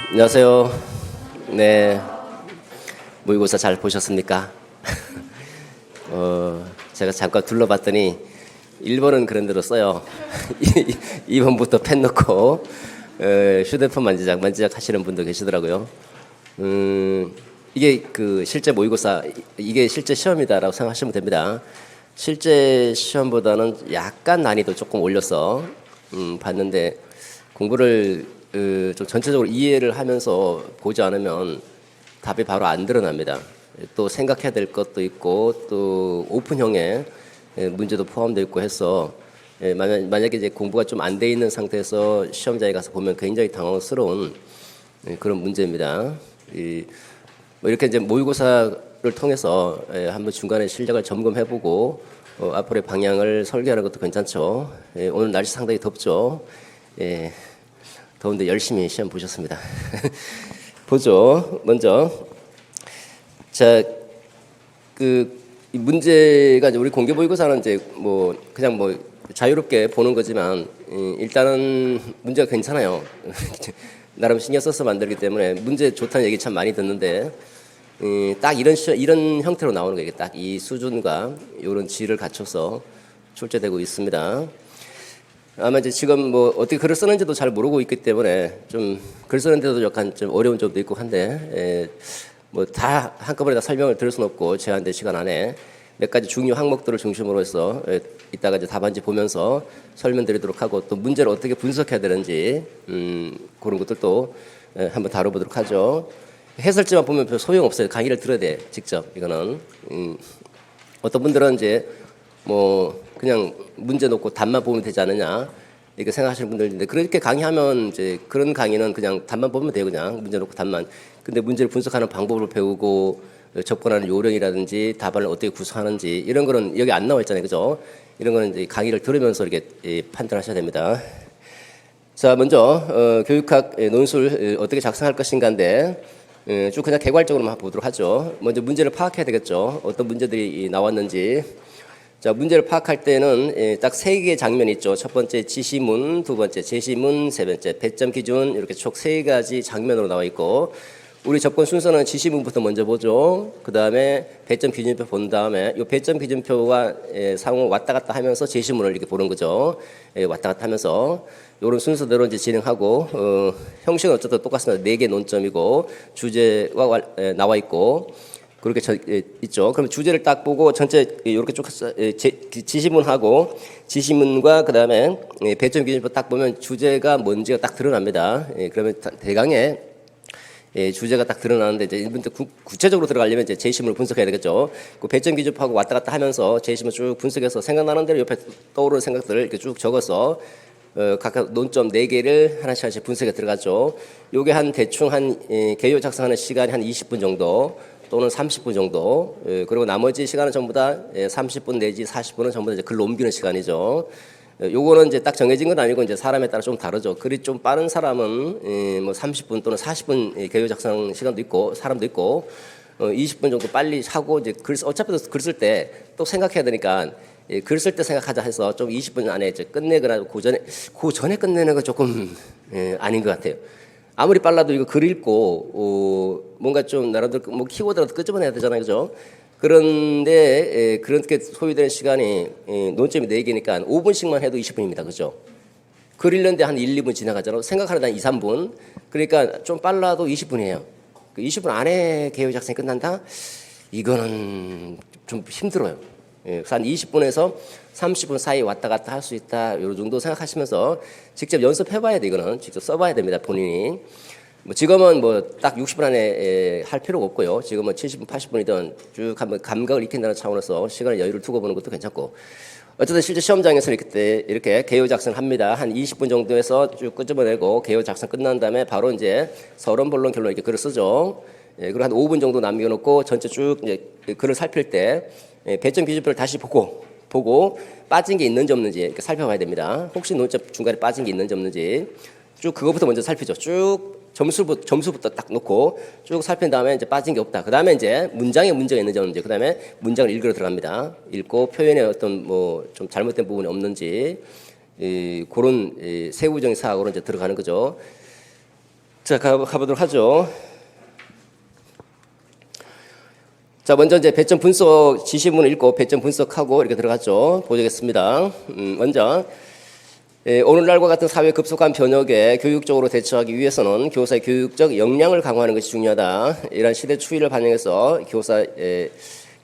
안녕하세요. 네, 모의고사 잘 보셨습니까? 제가 잠깐 둘러봤더니 1번은 그런 대로 써요. 2번부터 펜 넣고 휴대폰 만지작 하시는 분도 계시더라고요. 이게 그 실제 모의고사, 이게 실제 시험이다라고 생각하시면 됩니다. 실제 시험보다는 약간 난이도 조금 올려서 봤는데, 공부를 좀 전체적으로 이해를 하면서 보지 않으면 답이 바로 안 드러납니다. 또 생각해야 될 것도 있고 또 오픈형의 문제도 포함되어 있고 해서, 만약에 이제 공부가 좀 안 돼 있는 상태에서 시험장에 가서 보면 굉장히 당황스러운 그런 문제입니다. 뭐 이렇게 이제 모의고사를 통해서 한번 중간에 실력을 점검해보고 앞으로의 방향을 설계하는 것도 괜찮죠. 오늘 날씨 상당히 덥죠. 더운데 열심히 시험 보셨습니다. 보죠. 먼저 자, 이 문제가 이제 우리 공개 모의고사는 이제 뭐 그냥 뭐 자유롭게 보는 거지만, 일단은 문제가 괜찮아요. 나름 신경 써서 만들기 때문에 문제 좋다는 얘기 참 많이 듣는데, 딱 이런 형태로 나오는 거예요. 딱 이 수준과 이런 질을 갖춰서 출제되고 있습니다. 아마 이제 지금 뭐 어떻게 글을 쓰는지도 잘 모르고 있기 때문에 좀 글 쓰는데도 약간 좀 어려운 점도 있고 한데, 뭐 다 한꺼번에 다 설명을 드릴 수는 없고 제한된 시간 안에 몇 가지 중요 항목들을 중심으로 해서 이따가 이제 답안지 보면서 설명드리도록 하고, 또 문제를 어떻게 분석해야 되는지 그런 것들도 한번 다뤄보도록 하죠. 해설지만 보면 별 소용 없어요. 강의를 들어야 돼. 직접 이거는 어떤 분들은 이제 뭐 그냥 문제 놓고 답만 보면 되지 않느냐 이렇게 생각하시는 분들 있는데, 그렇게 강의하면 이제 그런 강의는 그냥 답만 보면 돼요. 그냥 문제 놓고 답만. 근데 문제를 분석하는 방법을 배우고 접근하는 요령이라든지 답안을 어떻게 구성하는지 이런 거는 여기 안 나와 있잖아요. 그죠? 이런 거는 이제 강의를 들으면서 이렇게 판단하셔야 됩니다. 자, 먼저 교육학 논술 어떻게 작성할 것인가인데, 쭉 그냥 개괄적으로만 보도록 하죠. 먼저 문제를 파악해야 되겠죠. 어떤 문제들이 나왔는지. 자, 문제를 파악할 때는 딱 세 개의 장면이 있죠. 첫 번째 지시문, 두 번째 제시문, 세 번째 배점 기준, 이렇게 총 세 가지 장면으로 나와 있고, 우리 접근 순서는 지시문부터 먼저 보죠. 그 다음에 배점 기준표 본 다음에 이 배점 기준표와 상호 왔다 갔다 하면서 제시문을 이렇게 보는 거죠. 왔다 갔다 하면서 이런 순서대로 이제 진행하고, 형식은 어쨌든 똑같습니다. 4개 논점이고 주제가 나와 있고 그렇게 있죠. 그럼 주제를 딱 보고 전체 이렇게 쭉 지시문하고 지시문과 그 다음에 배점 기준표 딱 보면 주제가 뭔지가 딱 드러납니다. 그러면 대강의 주제가 딱 드러나는데, 이제 이분들 구체적으로 들어가려면 이제 제시문을 분석해야 되겠죠. 그 배점 기준표하고 왔다 갔다 하면서 제시문 쭉 분석해서 생각나는 대로 옆에 떠오르는 생각들을 이렇게 쭉 적어서 각각 논점 4개를 하나씩 분석에 들어가죠. 요게 한 대충 한 개요 작성하는 시간이 한 20분 정도 또는 30분 정도. 그리고 나머지 시간은 전부 다 30분 내지 40분은 전부 다 이제 글로 옮기는 시간이죠. 요거는 이제 딱 정해진 건 아니고 이제 사람에 따라 좀 다르죠. 글이 좀 빠른 사람은 뭐 30분 또는 40분 개요 작성 시간도 있고 사람도 있고, 20분 정도 빨리 하고 이제 어차피 글 쓸 때 또 생각해야 되니까 글 쓸 때 생각하자 해서 좀 20분 안에 이제 끝내거나 그 전에 끝내는 건 조금 아닌 것 같아요. 아무리 빨라도 이거 글 읽고 뭔가 좀 나름대로 뭐 키워드라도 끄집어내야 되잖아요, 그죠? 그런데 그렇게 소요되는 시간이 논점이 4개니까 5분씩만 해도 20분입니다. 그죠? 글 읽는데 한 1, 2분 지나가잖아요. 생각하는데 한 2, 3분. 그러니까 좀 빨라도 20분이에요. 그 20분 안에 개요 작성이 끝난다? 이거는 좀 힘들어요. 그래서 한 20분에서 30분 사이 왔다 갔다 할 수 있다. 이 정도 생각하시면서 직접 연습해봐야 돼. 이거는 직접 써봐야 됩니다. 본인이. 뭐 지금은 뭐 딱 60분 안에 할 필요가 없고요. 지금은 70분, 80분이든 쭉 한번 감각을 익힌다는 차원에서 시간을 여유를 두고 보는 것도 괜찮고. 어쨌든 실제 시험장에서 이렇게 개요 작성을 합니다. 한 20분 정도에서 쭉 끄집어내고 개요 작성 끝난 다음에 바로 이제 서론, 본론, 결론 이렇게 글을 쓰죠. 그리고 한 5분 정도 남겨놓고 전체 쭉 이제 글을 살필 때 배점 기준표를 다시 보고 빠진 게 있는지 없는지 이렇게 살펴봐야 됩니다. 혹시 논점 중간에 빠진 게 있는지 없는지 쭉 그거부터 먼저 살피죠. 쭉 점수부터 딱 놓고 쭉 살핀 다음에 이제 빠진 게 없다. 그 다음에 이제 문장에 문제가 있는지 없는지, 그 다음에 문장을 읽으러 들어갑니다. 읽고 표현에 어떤 뭐 좀 잘못된 부분이 없는지, 그런 세부적인 사학으로 이제 들어가는 거죠. 자, 가보도록 하죠. 자, 먼저 이제 배점 분석 지시문을 읽고 배점 분석하고 이렇게 들어갔죠. 보겠습니다. 먼저 오늘날과 같은 사회 급속한 변혁에 교육적으로 대처하기 위해서는 교사의 교육적 역량을 강화하는 것이 중요하다. 이런 시대 추이를 반영해서 교사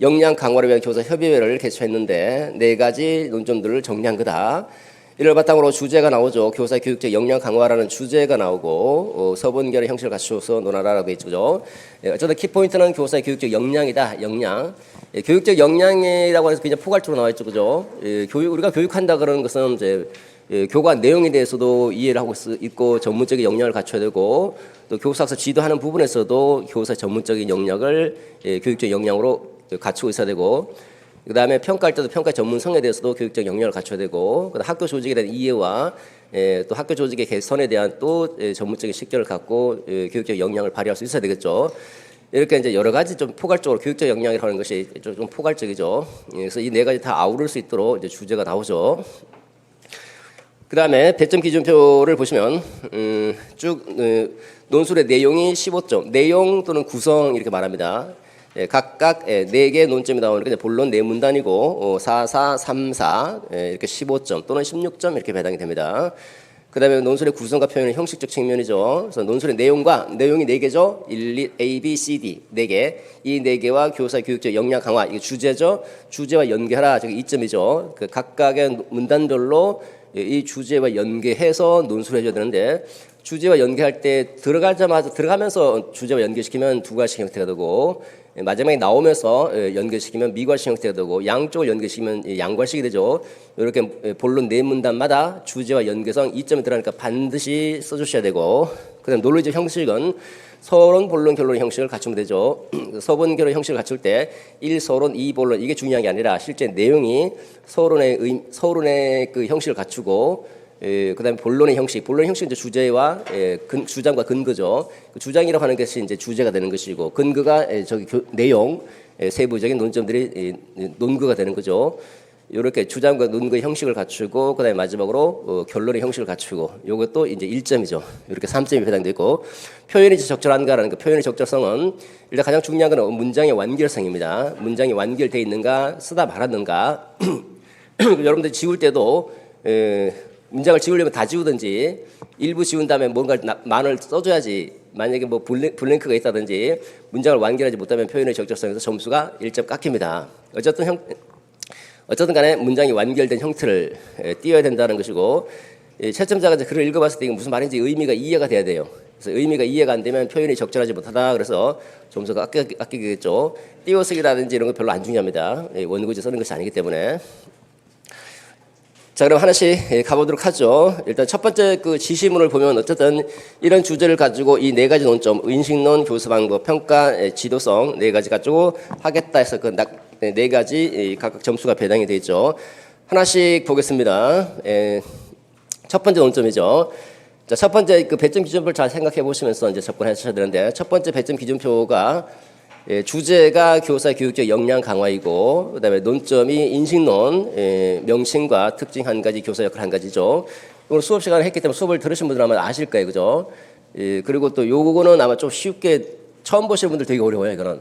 역량 강화를 위한 교사 협의회를 개최했는데 4가지 논점들을 정리한 거다. 이를 바탕으로 주제가 나오죠. 교사 교육적 역량 강화라는 주제가 나오고 서본결의 형식을 갖추어서 논하라라고 했죠. 어쨌든 키포인트는 교사의 교육적 역량이다. 역량. 교육적 역량이라고 해서 그냥 포괄적으로 나와 있죠. 그죠? 우리가 교육한다 그러는 것은 이제 교과 내용에 대해서도 이해를 하고 있고 전문적인 역량을 갖춰야 되고 또 교사학습 지도하는 부분에서도 교사 전문적인 역량을 교육적 역량으로 갖추고 있어야 되고 그다음에 평가할 때도 평가 전문성에 대해서도 교육적 역량을 갖춰야 되고 그다음 학교 조직에 대한 이해와 또 학교 조직의 개선에 대한 또 전문적인 식견을 갖고 교육적 역량을 발휘할 수 있어야 되겠죠. 이렇게 이제 여러 가지 좀 포괄적으로 교육적 역량이라고 하는 것이 좀 포괄적이죠. 그래서 이 4가지 다 아우를 수 있도록 이제 주제가 나오죠. 그다음에 배점 기준표를 보시면 쭉 논술의 내용이 15점, 내용 또는 구성 이렇게 말합니다. 각각 4개의 논점이 나오니까 본론 4문단이고 4, 4, 3, 4 이렇게 15점 또는 16점 이렇게 배당이 됩니다. 그다음에 논술의 구성과 표현은 형식적 측면이죠. 그래서 논술의 내용이 4개죠. 1, 2, A, B, C, D 4개. 이 4개와 교사 교육적 역량 강화 이게 주제죠. 주제와 연계하라 저기 2점이죠. 그 각각의 문단별로 이 주제와 연계해서 논술을 해줘야 되는데 주제와 연계할 때 들어가면서 주제와 연계시키면 2가지 형태가 되고 마지막에 나오면서 연결시키면 미괄식 형태가 되고 양쪽을 연결시키면 양괄식이 되죠. 이렇게 본론 4문단마다 주제와 연계성 2점이 들어가니까 반드시 써주셔야 되고 그다음 논리적 형식은 서론, 본론, 결론 형식을 갖추면 되죠. 서본, 결론 형식을 갖출 때 1, 서론, 2, 본론 이게 중요한 게 아니라 실제 내용이 서론의 그 형식을 갖추고 그다음에 본론의 형식은 이제 주제와 주장과 근거죠. 그 주장이라고 하는 것이 이제 주제가 되는 것이고 근거가 내용 세부적인 논점들이 논거가 되는 거죠. 이렇게 주장과 논거의 형식을 갖추고 그다음에 마지막으로 결론의 형식을 갖추고 이것도 이제 1점이죠. 이렇게 3점이 배당되고 표현이 적절한가라는 거. 표현의 적절성은 일단 가장 중요한 건 문장의 완결성입니다. 문장이 완결되어 있는가, 쓰다 말았는가. 여러분들 지울 때도 문장을 지우려면 다 지우든지 일부 지운 다음에 뭔가 많을 써줘야지. 만약에 뭐 블랭크가 있다든지 문장을 완결하지 못하면 표현의 적절성에서 점수가 1점 깎입니다. 어쨌든 간에 문장이 완결된 형태를 띄어야 된다는 것이고 채점자가 글을 읽어봤을 때 이게 무슨 말인지 의미가 이해가 돼야 돼요. 그래서 의미가 이해가 안 되면 표현이 적절하지 못하다. 그래서 점수가 깎이겠죠. 띄어쓰기라든지 이런 거 별로 안 중요합니다. 원고지 쓰는 것이 아니기 때문에. 자, 그럼 하나씩 가보도록 하죠. 일단 첫 번째 그 지시문을 보면 어쨌든 이런 주제를 가지고 이 4가지 논점, 인식론, 교수 방법, 평가, 지도성 4가지 가지고 하겠다 해서 그 4가지 각각 점수가 배당이 되어 있죠. 하나씩 보겠습니다. 첫 번째 논점이죠. 자, 첫 번째 그 배점 기준표를 잘 생각해 보시면서 이제 접근하셔야 되는데 첫 번째 배점 기준표가 주제가 교사의 교육적 역량 강화이고 그다음에 논점이 인식론, 명칭과 특징 1가지, 교사 역할 1가지죠. 오늘 수업 시간을 했기 때문에 수업을 들으신 분들은 아마 아실 거예요, 그죠? 그리고 또 요거는 아마 좀 쉽게 처음 보시는 분들 되게 어려워요, 이거는.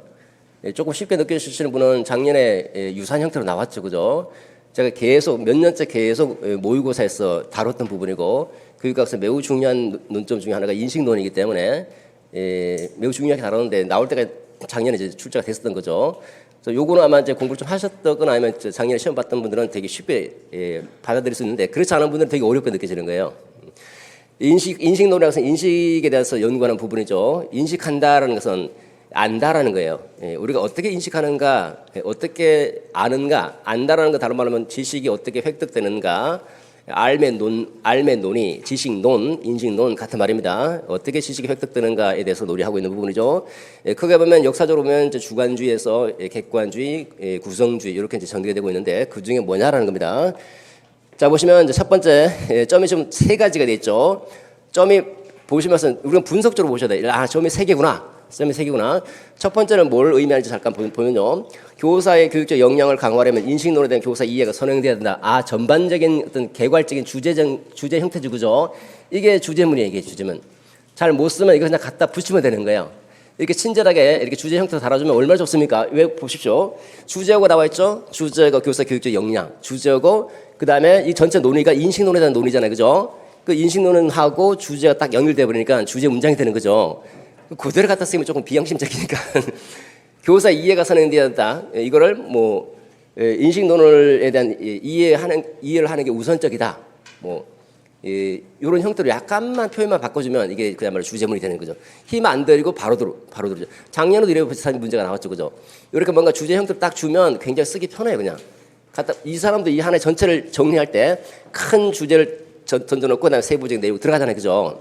조금 쉽게 느껴지시는 분은 작년에 유사한 형태로 나왔죠, 그죠? 제가 계속 몇 년째 계속 모의고사에서 다뤘던 부분이고 교육학에서 매우 중요한 논점 중에 하나가 인식론이기 때문에 매우 중요하게 다뤘는데 나올 때가 작년에 이제 출제가 됐었던 거죠. 그래서 요거는 아마 이제 공부를 좀 하셨거나 아니면 작년에 시험 봤던 분들은 되게 쉽게 받아들일 수 있는데 그렇지 않은 분들은 되게 어렵게 느껴지는 거예요. 인식론이라는 것은 인식에 대해서 연구하는 부분이죠. 인식한다라는 것은 안다라는 거예요. 우리가 어떻게 인식하는가, 어떻게 아는가, 안다라는 거 다른 말로 하면 지식이 어떻게 획득되는가, 알매 논의, 지식론, 인식론 같은 말입니다. 어떻게 지식이 획득되는가에 대해서 논의하고 있는 부분이죠. 크게 보면 역사적으로 보면 이제 주관주의에서 객관주의, 구성주의 이렇게 이제 전개가 되고 있는데 그 중에 뭐냐라는 겁니다. 자, 보시면 이제 첫 번째 점이 좀 3가지가 되어 있죠. 점이 보시면서 우리가 분석적으로 보셔야 돼요. 점이 3개구나. 점이 3개구나. 첫 번째는 뭘 의미하는지 잠깐 보면요. 교사의 교육적 역량을 강화하려면 인식론에 대한 교사 이해가 선행돼야 된다. 전반적인 어떤 개괄적인 주제 형태죠, 그죠? 이게 주제문이에요, 이게 주제문. 잘 못 쓰면 이거 그냥 갖다 붙이면 되는 거예요. 이렇게 친절하게 이렇게 주제 형태로 달아주면 얼마나 좋습니까? 왜 보십시오. 주제어가 나와 있죠. 주제어가 교사 교육적 역량. 주제어고 그다음에 이 전체 논의가 인식 논의에 대한 논의잖아요, 그죠? 그 인식 논의하고 주제가 딱 연결돼 버리니까 주제 문장이 되는 거죠. 그대로 갖다 쓰면 조금 비양심적이니까 교사 이해가 선행되었다. 이거를 뭐 인식 논의에 대한 이해를 하는 게 우선적이다. 뭐 이런 형태로 약간만 표현만 바꿔주면 이게 그야말로 주제문이 되는 거죠. 힘 안 들이고 바로 들죠. 작년에도 이래 비슷한 문제가 나왔죠, 그죠? 이렇게 뭔가 주제 형태로 딱 주면 굉장히 쓰기 편해요, 그냥. 이 사람도 이 하나의 전체를 정리할 때 큰 주제를 던져놓고 그다음에 세부적인 내용 들어가잖아요, 그죠?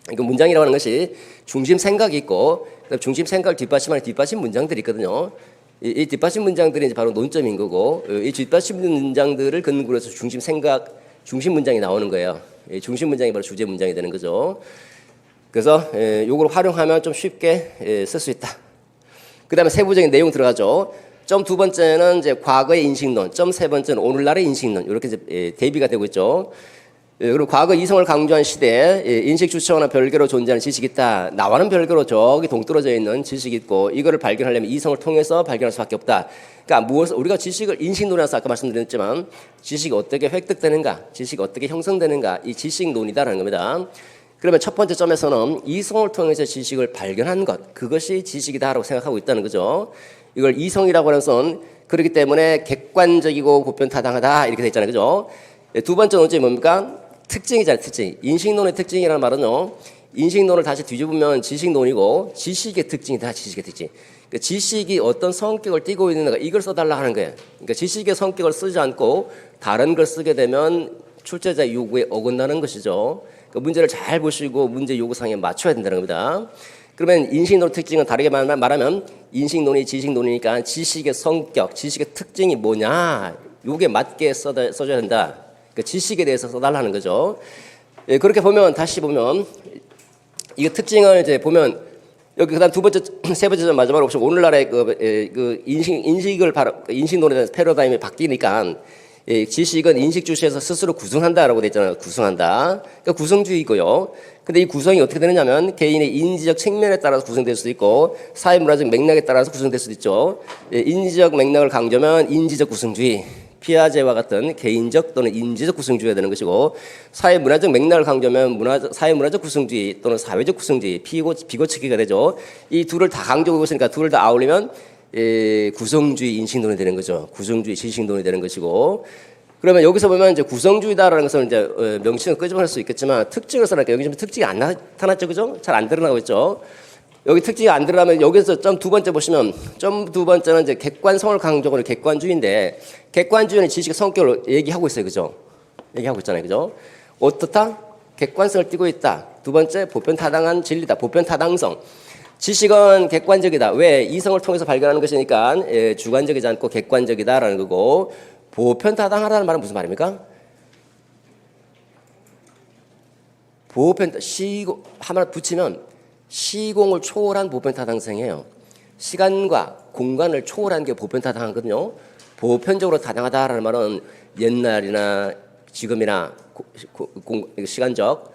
그러니까 문장이라고 하는 것이 중심 생각이 있고 중심 생각을 뒷받침하는 뒷받침 문장들이 있거든요. 이 뒷받침 문장들이 이제 바로 논점인 거고 이 뒷받침 문장들을 근거로 해서 중심 문장이 나오는 거예요. 중심 문장이 바로 주제 문장이 되는 거죠. 그래서 이걸 활용하면 좀 쉽게 쓸 수 있다. 그다음에 세부적인 내용 들어가죠. 점 두 번째는 이제 과거의 인식론, 점 세 번째는 오늘날의 인식론 이렇게 이제 대비가 되고 있죠. 그리고 과거 이성을 강조한 시대에 인식 주체와는 별개로 존재하는 지식이 있다. 나와는 별개로 저기 동떨어져 있는 지식이 있고 이거를 발견하려면 이성을 통해서 발견할 수밖에 없다. 그러니까 우리가 지식을 인식론이라서 아까 말씀드렸지만 지식이 어떻게 획득되는가, 지식이 어떻게 형성되는가 이 지식론이다라는 겁니다. 그러면 첫 번째 점에서는 이성을 통해서 지식을 발견한 것 그것이 지식이다라고 생각하고 있다는 거죠. 이걸 이성이라고 하는 것은 그렇기 때문에 객관적이고 보편타당하다 이렇게 돼 있잖아요, 그죠? 두 번째 논점이 뭡니까? 특징이잖아요, 특징. 인식론의 특징이라는 말은요, 인식론을 다시 뒤집으면 지식론이고 지식의 특징이다, 지식의 특징. 그러니까 지식이 어떤 성격을 띠고 있는가 이걸 써달라 하는 거예요. 그러니까 지식의 성격을 쓰지 않고 다른 걸 쓰게 되면 출제자 요구에 어긋나는 것이죠. 그러니까 문제를 잘 보시고 문제 요구사항에 맞춰야 된다는 겁니다. 그러면 인식론의 특징은 다르게 말하면 인식론이 지식론이니까 지식의 성격, 지식의 특징이 뭐냐 요게 맞게 써줘야 된다. 그 지식에 대해서 써달라는 거죠. 그렇게 보면 다시 보면 이 특징을 이제 보면 여기 그다음 두 번째, 세 번째 점 마지막으로 보시면 오늘날의 그 인식론에 대한 패러다임이 바뀌니까 지식은 인식 주체에서 스스로 구성한다라고 돼 있잖아요. 구성한다. 그러니까 구성주의고요. 근데 이 구성이 어떻게 되느냐면 개인의 인지적 측면에 따라서 구성될 수도 있고 사회 문화적 맥락에 따라서 구성될 수도 있죠. 인지적 맥락을 강조하면 인지적 구성주의. 피아제와 같은 개인적 또는 인지적 구성주의가 되는 것이고 사회 문화적 맥락을 강조하면 사회 문화적 구성주의 또는 사회적 구성주의 비고치기가 되죠. 이 둘을 다 강조하고 있으니까 둘을 다 아울리면 구성주의 인식론이 되는 거죠. 구성주의 지식론이 되는 것이고 그러면 여기서 보면 이제 구성주의다라는 것은 이제 명칭을 끄집어낼 수 있겠지만 특징을 써놨니까 여기 좀 특징이 안 나타났죠, 그죠? 잘 안 드러나고 있죠. 여기 특징이 안 드러나면 여기서 점 두 번째 보시면 점 두 번째는 이제 객관성을 강조하는 객관주의인데 객관주의는 지식의 성격을 얘기하고 있어요, 그죠? 얘기하고 있잖아요, 그죠? 어떻다? 객관성을 띠고 있다. 두 번째 보편타당한 진리다. 보편타당성. 지식은 객관적이다. 왜? 이성을 통해서 발견하는 것이니까 주관적이지 않고 객관적이다라는 거고 보편타당하다는 말은 무슨 말입니까? 하나 붙이면 시공을 초월한 보편타당성이에요. 시간과 공간을 초월한 게 보편타당하거든요. 보편적으로 타당하다라는 말은 옛날이나 지금이나 시간적,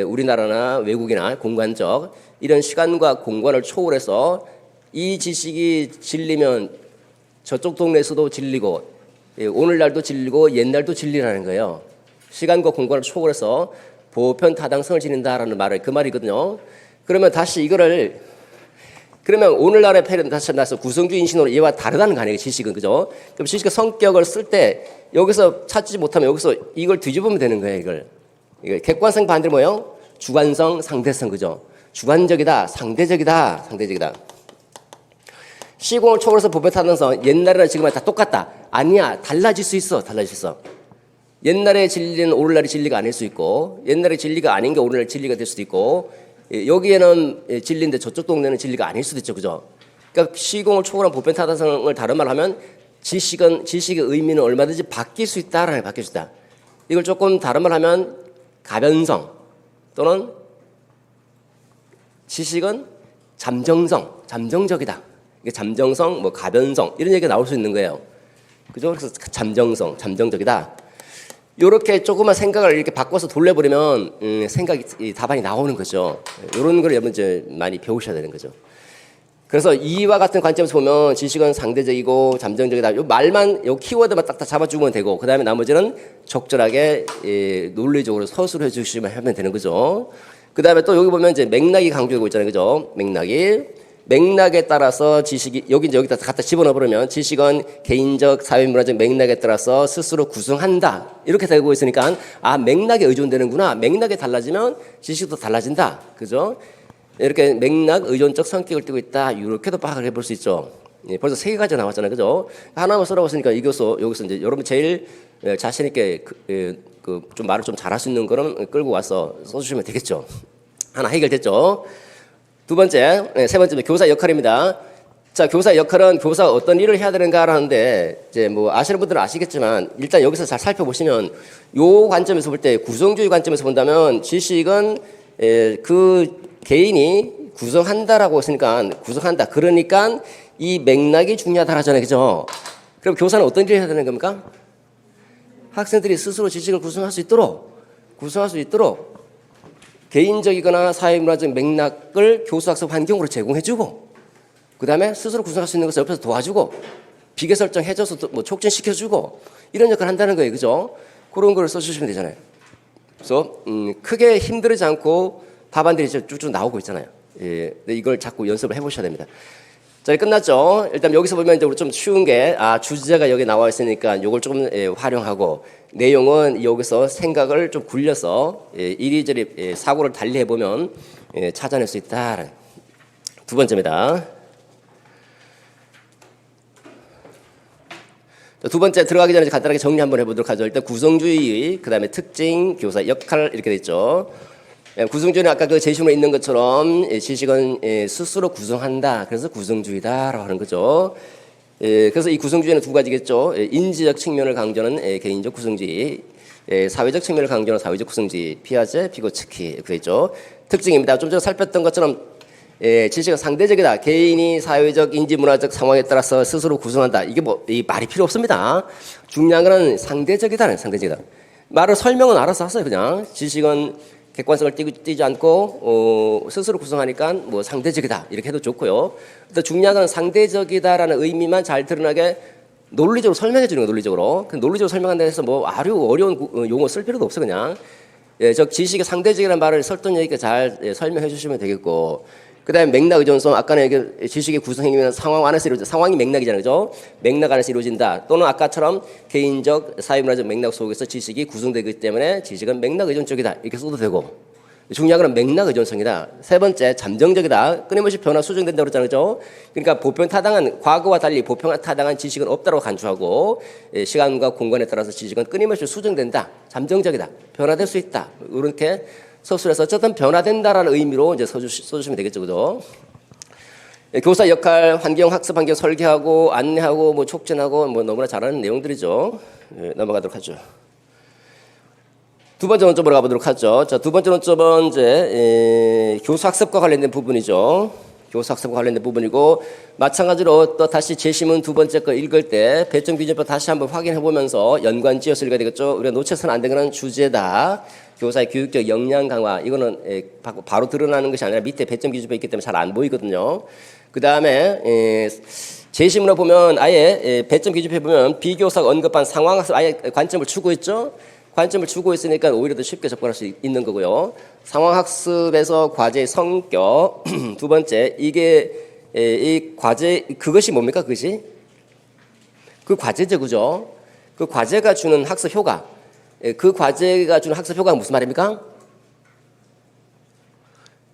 우리나라나 외국이나 공간적 이런 시간과 공간을 초월해서 이 지식이 진리면 저쪽 동네에서도 진리고 오늘날도 진리고 옛날도 진리라는 거예요. 시간과 공간을 초월해서 보편타당성을 지닌다라는 말을 그 말이거든요. 그러면 다시 이거를 그러면 오늘날의 패러다임 다시 나서 구성주의 인식론은 얘와 다르다는 거 아니에요, 지식은, 그죠? 그럼 지식의 성격을 쓸 때 여기서 찾지 못하면 여기서 이걸 뒤집으면 되는 거예요, 이걸. 객관성 반대로 뭐예요? 주관성, 상대성, 그죠? 주관적이다, 상대적이다. 시공을 초월해서 보편타당성 옛날이나 지금이나 다 똑같다. 아니야, 달라질 수 있어. 옛날의 진리는 오늘날의 진리가 아닐 수 있고 옛날의 진리가 아닌 게 오늘날 진리가 될 수도 있고 여기에는 진리인데 저쪽 동네는 진리가 아닐 수도 있죠, 그죠? 그러니까 시공을 초월한 보편타당성을 다른 말로 하면 지식의 의미는 얼마든지 바뀔 수 있다라는 게 바뀔 수 있다. 이걸 조금 다른 말로 하면 가변성 또는 지식은 잠정적이다. 이게 잠정성, 가변성 이런 얘기가 나올 수 있는 거예요, 그죠? 그래서 잠정적이다. 요렇게 조그만 생각을 이렇게 바꿔서 돌려버리면 생각이 답안이 나오는 거죠. 이런 걸 여러분 이제 많이 배우셔야 되는 거죠. 그래서 이와 같은 관점에서 보면 지식은 상대적이고 잠정적이다. 요 말만 요 키워드만 딱딱 잡아주면 되고 그 다음에 나머지는 적절하게 논리적으로 서술해 주시면 하면 되는 거죠. 그 다음에 또 여기 보면 이제 맥락이 강조되고 있잖아요, 그죠? 맥락에 따라서 지식이 여기다 갖다 집어넣어 버리면 지식은 개인적 사회문화적 맥락에 따라서 스스로 구성한다 이렇게 되고 있으니까 아 맥락에 의존되는구나. 맥락이 달라지면 지식도 달라진다, 그죠? 이렇게 맥락 의존적 성격을 띠고 있다 이렇게도 파악을 해볼 수 있죠. 벌써 3가지 나왔잖아요, 그죠? 하나만 써라봤으니까 여기서 이제 여러분 제일 자신 있게 좀 말을 좀 잘할 수 있는 거는 끌고 와서 써주시면 되겠죠. 하나 해결됐죠. 세 번째 교사 역할입니다. 자, 교사 역할은 교사가 어떤 일을 해야 되는가라는데 이제 뭐 아시는 분들은 아시겠지만 일단 여기서 잘 살펴보시면 요 관점에서 볼 때 구성주의 관점에서 본다면 지식은 그 개인이 구성한다라고 했으니까 구성한다. 그러니까 이 맥락이 중요하다 하잖아요, 그죠? 그럼 교사는 어떤 일을 해야 되는 겁니까? 학생들이 스스로 지식을 구성할 수 있도록 개인적이거나 사회문화적 맥락을 교수학습 환경으로 제공해주고 그 다음에 스스로 구성할 수 있는 것을 옆에서 도와주고 비계 설정해줘서 뭐 촉진시켜주고 이런 역할을 한다는 거예요, 그죠? 그런 걸 써주시면 되잖아요. 그래서 크게 힘들지 않고 답안들이 쭉쭉 나오고 있잖아요. 예, 이걸 자꾸 연습을 해보셔야 됩니다. 자, 끝났죠? 일단 여기서 보면 이제 우리 좀 쉬운 게 주제가 여기 나와 있으니까 이걸 조금 활용하고 내용은 여기서 생각을 좀 굴려서 이리저리 사고를 달리 해보면 찾아낼 수 있다. 두 번째입니다. 두 번째 들어가기 전에 간단하게 정리 한번 해보도록 하죠. 일단 구성주의, 그 다음에 특징, 교사 역할 이렇게 돼 있죠. 구성주의는 아까 그 제시문에 있는 것처럼 지식은 스스로 구성한다. 그래서 구성주의다라고 하는 거죠. 그래서 이 구성주의는 2가지겠죠. 인지적 측면을 강조하는 개인적 구성주의, 사회적 측면을 강조하는 사회적 구성주의, 피아제, 피고츠키 이렇게 돼 있죠. 특징입니다. 좀 전에 살폈던 것처럼 지식은 상대적이다. 개인이 사회적, 인지, 문화적 상황에 따라서 스스로 구성한다. 이게 이 말이 필요 없습니다. 중요한 거는 상대적이다는 상대적이다. 말을 설명은 알아서 하세요. 그냥 지식은 객관성을 띄지 않고 스스로 구성하니까 뭐 상대적이다 이렇게 해도 좋고요. 또 중요한 건 상대적이다라는 의미만 잘 드러나게 논리적으로 설명해 주는 거. 논리적으로 설명한다 해서 뭐 아주 어려운 용어 쓸 필요도 없어. 그냥 저 지식의 상대적이라는 말을 설득력 있게 잘 설명해 주시면 되겠고, 그다음에 맥락 의존성. 아까는 지식의 구성 행위는 상황 안에서 이루어진다. 상황이 맥락이잖아요, 그죠? 맥락 안에서 이루어진다. 또는 아까처럼 개인적, 사회문화적 맥락 속에서 지식이 구성되기 때문에 지식은 맥락 의존적이다. 이렇게 써도 되고. 중요한 건 맥락 의존성이다. 세 번째, 잠정적이다. 끊임없이 변화 수정된다고 그랬잖아요, 그죠? 그러니까 보편타당한, 과거와 달리 보편타당한 지식은 없다고 간주하고 시간과 공간에 따라서 지식은 끊임없이 수정된다. 잠정적이다. 변화될 수 있다. 이렇게 서술에서 어쨌든 변화된다라는 의미로 이제 써주시면 되겠죠, 그죠? 교사 역할, 환경, 학습 환경 설계하고 안내하고 뭐 촉진하고 뭐 너무나 잘하는 내용들이죠. 넘어가도록 하죠. 두 번째 논점으로 가보도록 하죠. 자, 두 번째 논점은 이제 교사 학습과 관련된 부분이죠. 교사 학습과 관련된 부분이고, 마찬가지로 또 다시 제시문 두 번째 거 읽을 때 배점 기준법 다시 한번 확인해 보면서 연관 지어서 읽어야 되겠죠. 우리가 놓쳐서는 안 되는 주제다. 교사의 교육적 역량 강화. 이거는 바로 드러나는 것이 아니라 밑에 배점 기준법이 있기 때문에 잘 안 보이거든요. 그 다음에 제시문을 보면 아예 배점 기준법에 보면 비교사가 언급한 상황학습 아예 관점을 주고 있죠. 관점을 주고 있으니까 오히려 더 쉽게 접근할 수 있는 거고요. 상황학습에서 과제의 성격. 두 번째, 이게 이 과제, 그것이 뭡니까? 그것이? 그 과제죠, 그죠? 그 과제가 주는 학습 효과. 그 과제가 주는 학습 효과가 무슨 말입니까?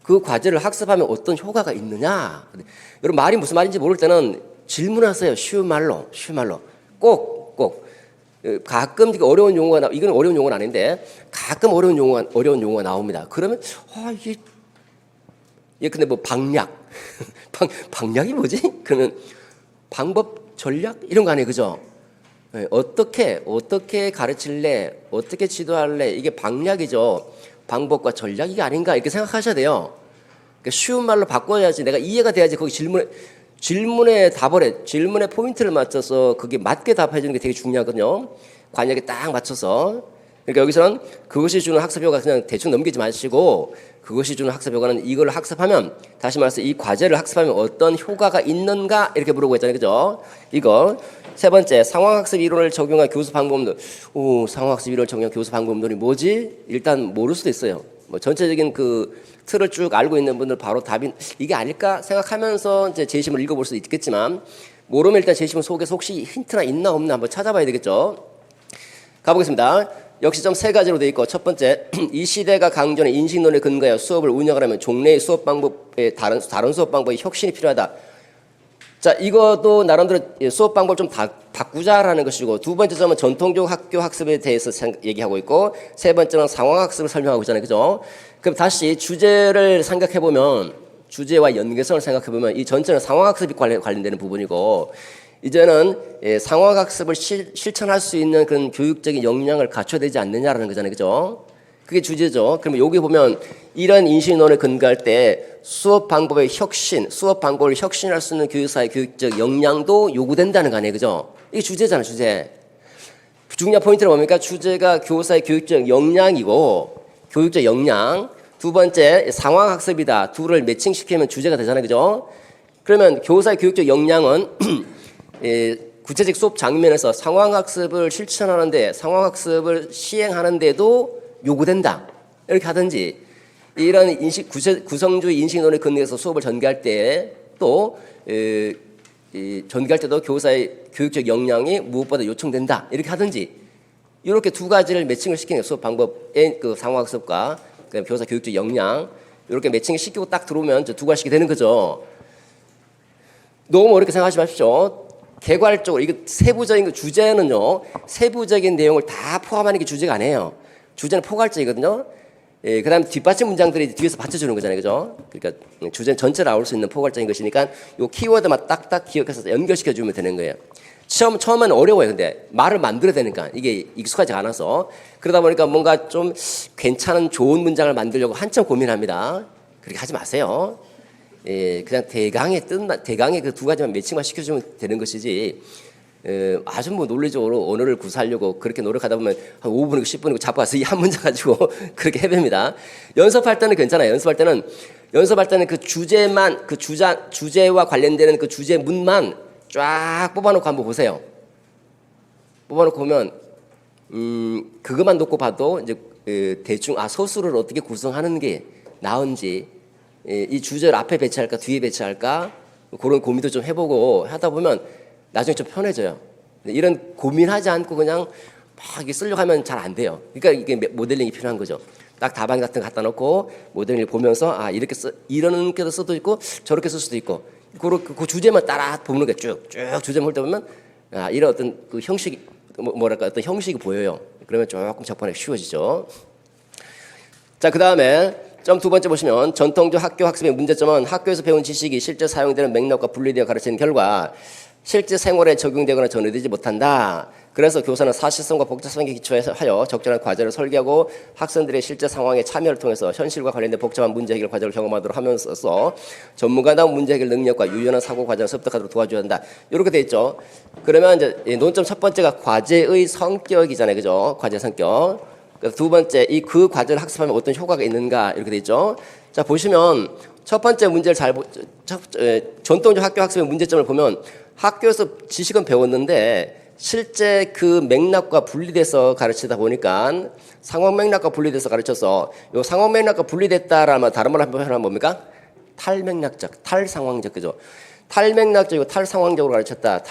그 과제를 학습하면 어떤 효과가 있느냐. 여러분 말이 무슨 말인지 모를 때는 질문하세요. 쉬운 말로. 꼭. 가끔 어려운 용어가 이건 어려운 용어는 아닌데 가끔 어려운 용어가 나옵니다. 그러면 이게 근데 뭐 방략, 방략이 뭐지? 그러면 방법, 전략 이런 거 아니에요, 그죠? 어떻게 가르칠래, 어떻게 지도할래, 이게 방략이죠. 방법과 전략이 아닌가 이렇게 생각하셔야 돼요. 그러니까 쉬운 말로 바꿔야지 내가 이해가 돼야지 거기 질문에 답을 해. 질문에 포인트를 맞춰서 그게 맞게 답해 주는 게 되게 중요하거든요. 관역에 딱 맞춰서. 그러니까 여기서는 그것이 주는 학습 효과 그냥 대충 넘기지 마시고 그것이 주는 학습 효과는 이걸 학습하면 다시 말해서 이 과제를 학습하면 어떤 효과가 있는가 이렇게 물어보고 있잖아요. 그죠? 이거 세 번째 상황학습 이론을 적용한 교수 방법론들. 상황학습 이론을 적용한 교수 방법론이 뭐지? 일단 모를 수도 있어요. 뭐 전체적인 그 틀을 쭉 알고 있는 분들 바로 답이 이게 아닐까 생각하면서 이제 제시문을 읽어볼 수도 있겠지만 모르면 일단 제시문 속에서 혹시 힌트나 있나 없나 한번 찾아봐야 되겠죠. 가보겠습니다. 역시 좀 세 가지로 되어 있고 첫 번째 이 시대가 강조하는 인식론에 근거하여 수업을 운영하려면 종래의 수업 방법에 다른 수업 방법의 혁신이 필요하다. 자, 이것도 나름대로 수업 방법을 좀 바꾸자라는 것이고 두 번째 점은 전통적 학교 학습에 대해서 얘기하고 있고 세 번째는 상황 학습을 설명하고 있잖아요. 그죠? 그럼 다시 주제를 생각해 보면 주제와 연계성을 생각해 보면 이 전체는 상황 학습이 관련되는 부분이고 이제는 상황학습을 실천할 수 있는 그런 교육적인 역량을 갖춰야 되지 않느냐라는 거잖아요. 그죠? 그게 주제죠. 그러면 여기 보면 이런 인식론에 근거할 때 수업 방법의 혁신, 수업 방법을 혁신할 수 있는 교육사의 교육적 역량도 요구된다는 거 아니에요. 그죠? 이게 주제잖아요. 주제. 중요한 포인트는 뭡니까? 주제가 교사의 교육적 역량이고 교육적 역량. 두 번째 상황학습이다. 둘을 매칭시키면 주제가 되잖아요. 그죠? 그러면 교사의 교육적 역량은 구체적 수업 장면에서 상황학습을 실천하는데 상황학습을 시행하는데도 요구된다 이렇게 하든지 이런 구성주의 인식론에 근거해서 수업을 전개할 때 또 전개할 때도 교사의 교육적 역량이 무엇보다 요청된다 이렇게 하든지 이렇게 두 가지를 매칭을 시키는 수업 방법의 그 상황학습과 교사 교육적 역량 이렇게 매칭을 시키고 딱 들어오면 두 가지씩 되는 거죠. 너무 어렵게 생각하지 마십시오. 개괄적으로 이거 세부적인 거 주제는요 세부적인 내용을 다 포함하는 게 주제가 아니에요. 주제는 포괄적이거든요. 그다음 뒷받침 문장들이 뒤에서 받쳐주는 거잖아요, 그죠? 그러니까 주제 전체를 아울 수 있는 포괄적인 것이니까 요 키워드만 딱딱 기억해서 연결시켜 주면 되는 거예요. 처음에는 어려워요. 근데 말을 만들어야 되니까 이게 익숙하지 않아서 그러다 보니까 뭔가 좀 괜찮은 좋은 문장을 만들려고 한참 고민합니다. 그렇게 하지 마세요. 그냥 대강의 그 두 가지만 매칭만 시켜주면 되는 것이지 아주 뭐 논리적으로 언어를 구사하려고 그렇게 노력하다 보면 한 5분이고 10분이고 잡아서 이 한 문장 가지고 그렇게 해봅니다. 연습할 때는 괜찮아요. 연습할 때는 그 주제만 그 주제와 관련되는 그 주제문만 쫙 뽑아놓고 한번 보세요. 뽑아놓고 보면 그것만 놓고 봐도 이제 대충 서술을 어떻게 구성하는 게 나은지 이 주제를 앞에 배치할까 뒤에 배치할까 그런 고민도 좀 해보고 하다 보면 나중에 좀 편해져요. 이런 고민하지 않고 그냥 막 이렇게 쓰려고 하면 잘 안 돼요. 그러니까 이게 모델링이 필요한 거죠. 딱 답안 같은 거 갖다 놓고 모델링을 보면서 이렇게도 써도 있고 저렇게 쓸 수도 있고 그 주제만 따라 보는 게 쭉 주제만 볼 때 보면 이런 어떤 그 형식이 어떤 형식이 보여요. 그러면 조금 접근하기 쉬워지죠. 자, 그 다음에 점 두 번째 보시면 전통적 학교 학습의 문제점은 학교에서 배운 지식이 실제 사용되는 맥락과 분리되어 가르치는 결과 실제 생활에 적용되거나 전해되지 못한다. 그래서 교사는 사실성과 복잡성에 기초하여 적절한 과제를 설계하고 학생들의 실제 상황에 참여를 통해서 현실과 관련된 복잡한 문제 해결 과정을 경험하도록 하면서 전문가다운 문제 해결 능력과 유연한 사고 과정을 습득하도록 도와줘야 한다. 이렇게 돼 있죠. 그러면 이제 논점 첫 번째가 과제의 성격이잖아요, 그죠? 과제 성격. 그래서 두 번째 그 과제를 학습하면 어떤 효과가 있는가 이렇게 돼 있죠. 자, 보시면 첫 번째 문제를 전통적 학교 학습의 문제점을 보면 학교에서 지식은 배웠는데 실제 그 맥락과 분리돼서 가르치다 보니까 상황 맥락과 분리돼서 가르쳐서 요 상황 맥락과 분리됐다라면 다른 말로 한번 표현하면 뭡니까? 탈맥락적, 탈상황적, 그죠? 탈맥락적이고 탈상황적으로 가르쳤다.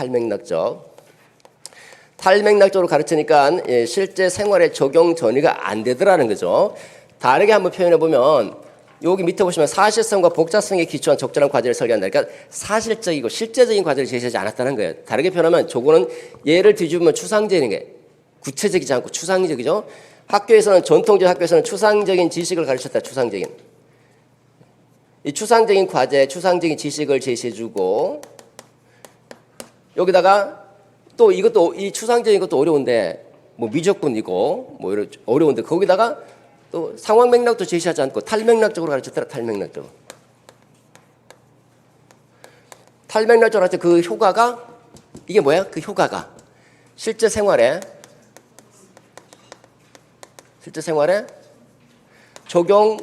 탈맥락적으로 가르치니까 실제 생활에 적용 전이가 안 되더라는 거죠. 다르게 한번 표현해 보면 여기 밑에 보시면 사실성과 복잡성에 기초한 적절한 과제를 설계한다. 그러니까 사실적이고 실제적인 과제를 제시하지 않았다는 거예요. 다르게 표현하면 저거는 예를 뒤집으면 추상적인 게 구체적이지 않고 추상적이죠. 전통적 학교에서는 추상적인 지식을 가르쳤다. 이 추상적인 과제, 추상적인 지식을 제시해주고 여기다가 또 이것도 이 추상적인 것도 어려운데 뭐 미적분이고 뭐 이런 어려운데 거기다가 또 상황 맥락도 제시하지 않고 탈맥락적으로 가르쳤더라. 탈맥락적으로 할 때 그 효과가 이게 뭐야? 그 효과가 실제 생활에 실제 생활에 적용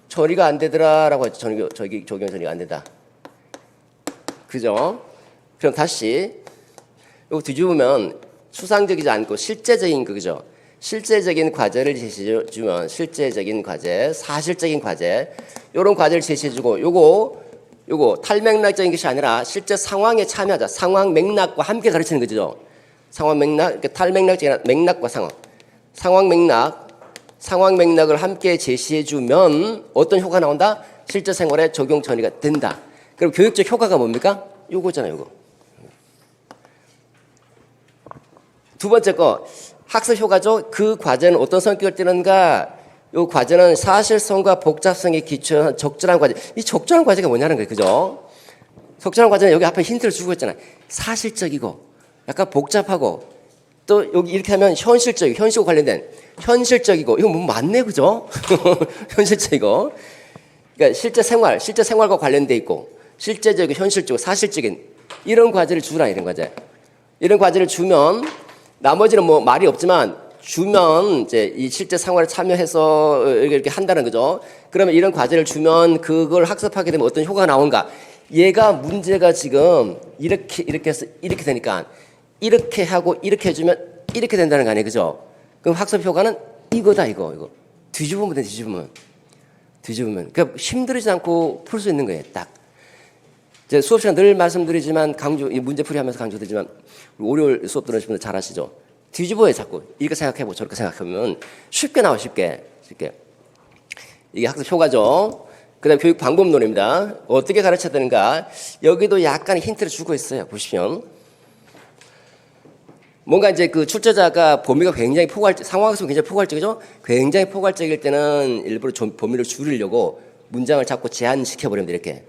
처리가 안 되더라라고 했죠. 적용 처리가 안 된다. 그죠? 그럼 다시 이거 뒤집으면 추상적이지 않고 실제적인 그죠? 실제적인 과제를 제시해 주면 실제적인 과제, 사실적인 과제 이런 과제를 제시해 주고 요거 탈맥락적인 것이 아니라 실제 상황에 참여하자. 상황 맥락과 함께 가르치는 거죠. 상황 맥락, 그러니까 탈맥락적인 맥락과 상황 맥락을 함께 제시해 주면 어떤 효과가 나온다? 실제 생활에 적용 처리가 된다. 그럼 교육적 효과가 뭡니까? 요거잖아요, 요거. 두 번째 거 학습 효과죠. 그 과제는 어떤 성격을 띠는가? 이 과제는 사실성과 복잡성에 기초한 적절한 과제. 이 적절한 과제가 뭐냐는 거예요. 그죠? 적절한 과제는 여기 앞에 힌트를 주고 있잖아요. 사실적이고 약간 복잡하고 또 여기 이렇게 하면 현실과 관련된 현실적이고 이거 뭐 맞네. 그죠? 현실적이고 그러니까 실제 생활과 관련돼 있고 실제적이고 현실적이고 사실적인 이런 과제를 주라 이런 과제. 이런 과제를 주면 나머지는 뭐 말이 없지만 주면 이제 이 실제 생활에 참여해서 이렇게 한다는 거죠. 그러면 이런 과제를 주면 그걸 학습하게 되면 어떤 효과가 나온가? 얘가 문제가 지금 이렇게 해서 이렇게 되니까 이렇게 하고 이렇게 해주면 이렇게 된다는 거 아니에요, 그죠? 그럼 학습 효과는 이거다 이거. 뒤집으면 돼, 뒤집으면. 그러니까 힘들지 않고 풀 수 있는 거예요, 딱. 이제 수업 시간 늘 말씀드리지만 이 문제풀이하면서 강조드리지만 월요일 수업 들으시는 분들 잘 아시죠? 뒤집어요 자꾸. 이렇게 생각해보고 저렇게 생각하면 쉽게 나와 쉽게. 이게 학습 효과죠. 그 다음에 교육 방법론입니다. 어떻게 가르쳐야 되는가? 여기도 약간 힌트를 주고 있어요. 보시면 뭔가 이제 그 출제자가 범위가 굉장히 상황학습이 굉장히 포괄적이죠. 굉장히 포괄적일 때는 일부러 좀 범위를 줄이려고 문장을 자꾸 제한시켜버리면 이렇게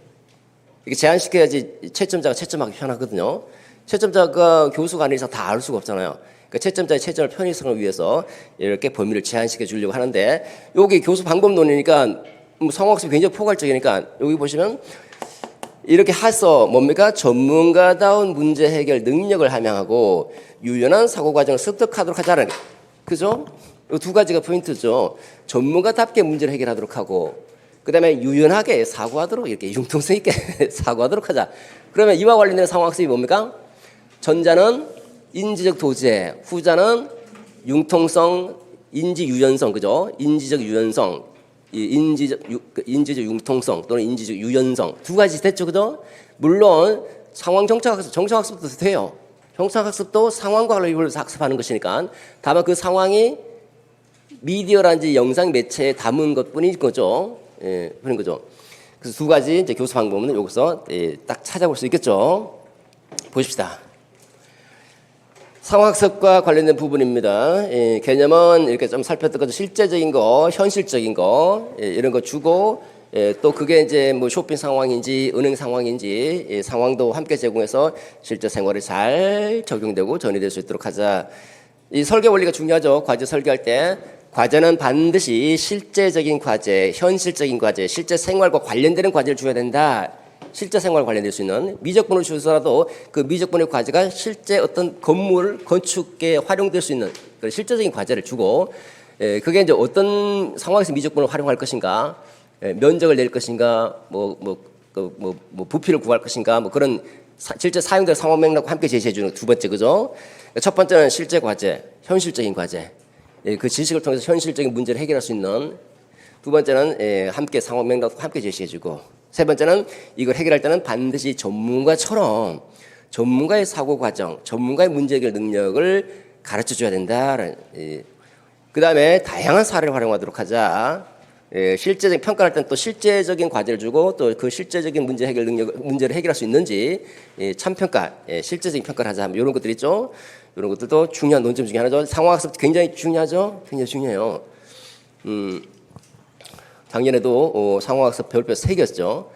제한시켜야지 채점자가 채점하기 편하거든요. 채점자가 교수가 아닌 이상 다 알 수가 없잖아요. 그러니까 채점자의 채점을 편의성을 위해서 이렇게 범위를 제한시켜 주려고 하는데 여기 교수 방법론이니까 상황학습이 굉장히 포괄적이니까 여기 보시면 이렇게 해서 뭡니까? 전문가다운 문제 해결 능력을 함양하고 유연한 사고 과정을 습득하도록 하자는 그죠? 이 두 가지가 포인트죠. 전문가답게 문제를 해결하도록 하고 그다음에 유연하게 사고하도록 이렇게 융통성 있게 사고하도록 하자. 그러면 이와 관련된 상황학습이 뭡니까? 전자는 인지적 도제, 후자는 융통성, 인지 유연성, 그죠? 인지적 유연성, 인지적 융통성 또는 인지적 유연성 두 가지 됐죠, 그죠? 물론 상황 정착학습도 돼요. 정착학습도 상황과 관련해서 학습하는 것이니까 다만 그 상황이 미디어라든지 영상 매체에 담은 것뿐인 거죠. 예, 그런 거죠. 그래서 두 가지 이제 교수 방법은 여기서 딱 찾아볼 수 있겠죠. 보십시다. 상황학습과 관련된 부분입니다. 개념은 이렇게 좀 살폈던 것도 실제적인 거, 현실적인 거 이런 거 주고 또 그게 이제 뭐 쇼핑 상황인지 은행 상황인지 상황도 함께 제공해서 실제 생활에 잘 적용되고 전이될 수 있도록 하자. 이 설계 원리가 중요하죠. 과제 설계할 때 과제는 반드시 실제적인 과제, 현실적인 과제, 실제 생활과 관련되는 과제를 줘야 된다. 실제 생활과 관련될 수 있는 미적분을 주서라도 그 미적분의 과제가 실제 어떤 건물 건축에 활용될 수 있는 그런 실제적인 과제를 주고 그게 이제 어떤 상황에서 미적분을 활용할 것인가, 면적을 낼 것인가, 부피를 구할 것인가, 뭐 그런 실제 사용될 상황 맥락과 함께 제시해 주는 두 번째 그죠? 첫 번째는 실제 과제, 현실적인 과제. 그 지식을 통해서 현실적인 문제를 해결할 수 있는 두 번째는 함께 상황 맥락과 함께 제시해주고 세 번째는 이걸 해결할 때는 반드시 전문가처럼 전문가의 사고 과정, 전문가의 문제 해결 능력을 가르쳐줘야 된다. 그 다음에 다양한 사례를 활용하도록 하자. 실제적인 평가할 때는 또 실제적인 과제를 주고 또 그 실제적인 문제 해결 능력, 문제를 해결할 수 있는지 참평가, 실제적인 평가를 하자. 이런 것들 있죠. 이런 것들도 중요한 논점 중에 하나죠. 상황학습 굉장히 중요하죠. 굉장히 중요해요. 작년에도 상황학습 별표 3개였죠.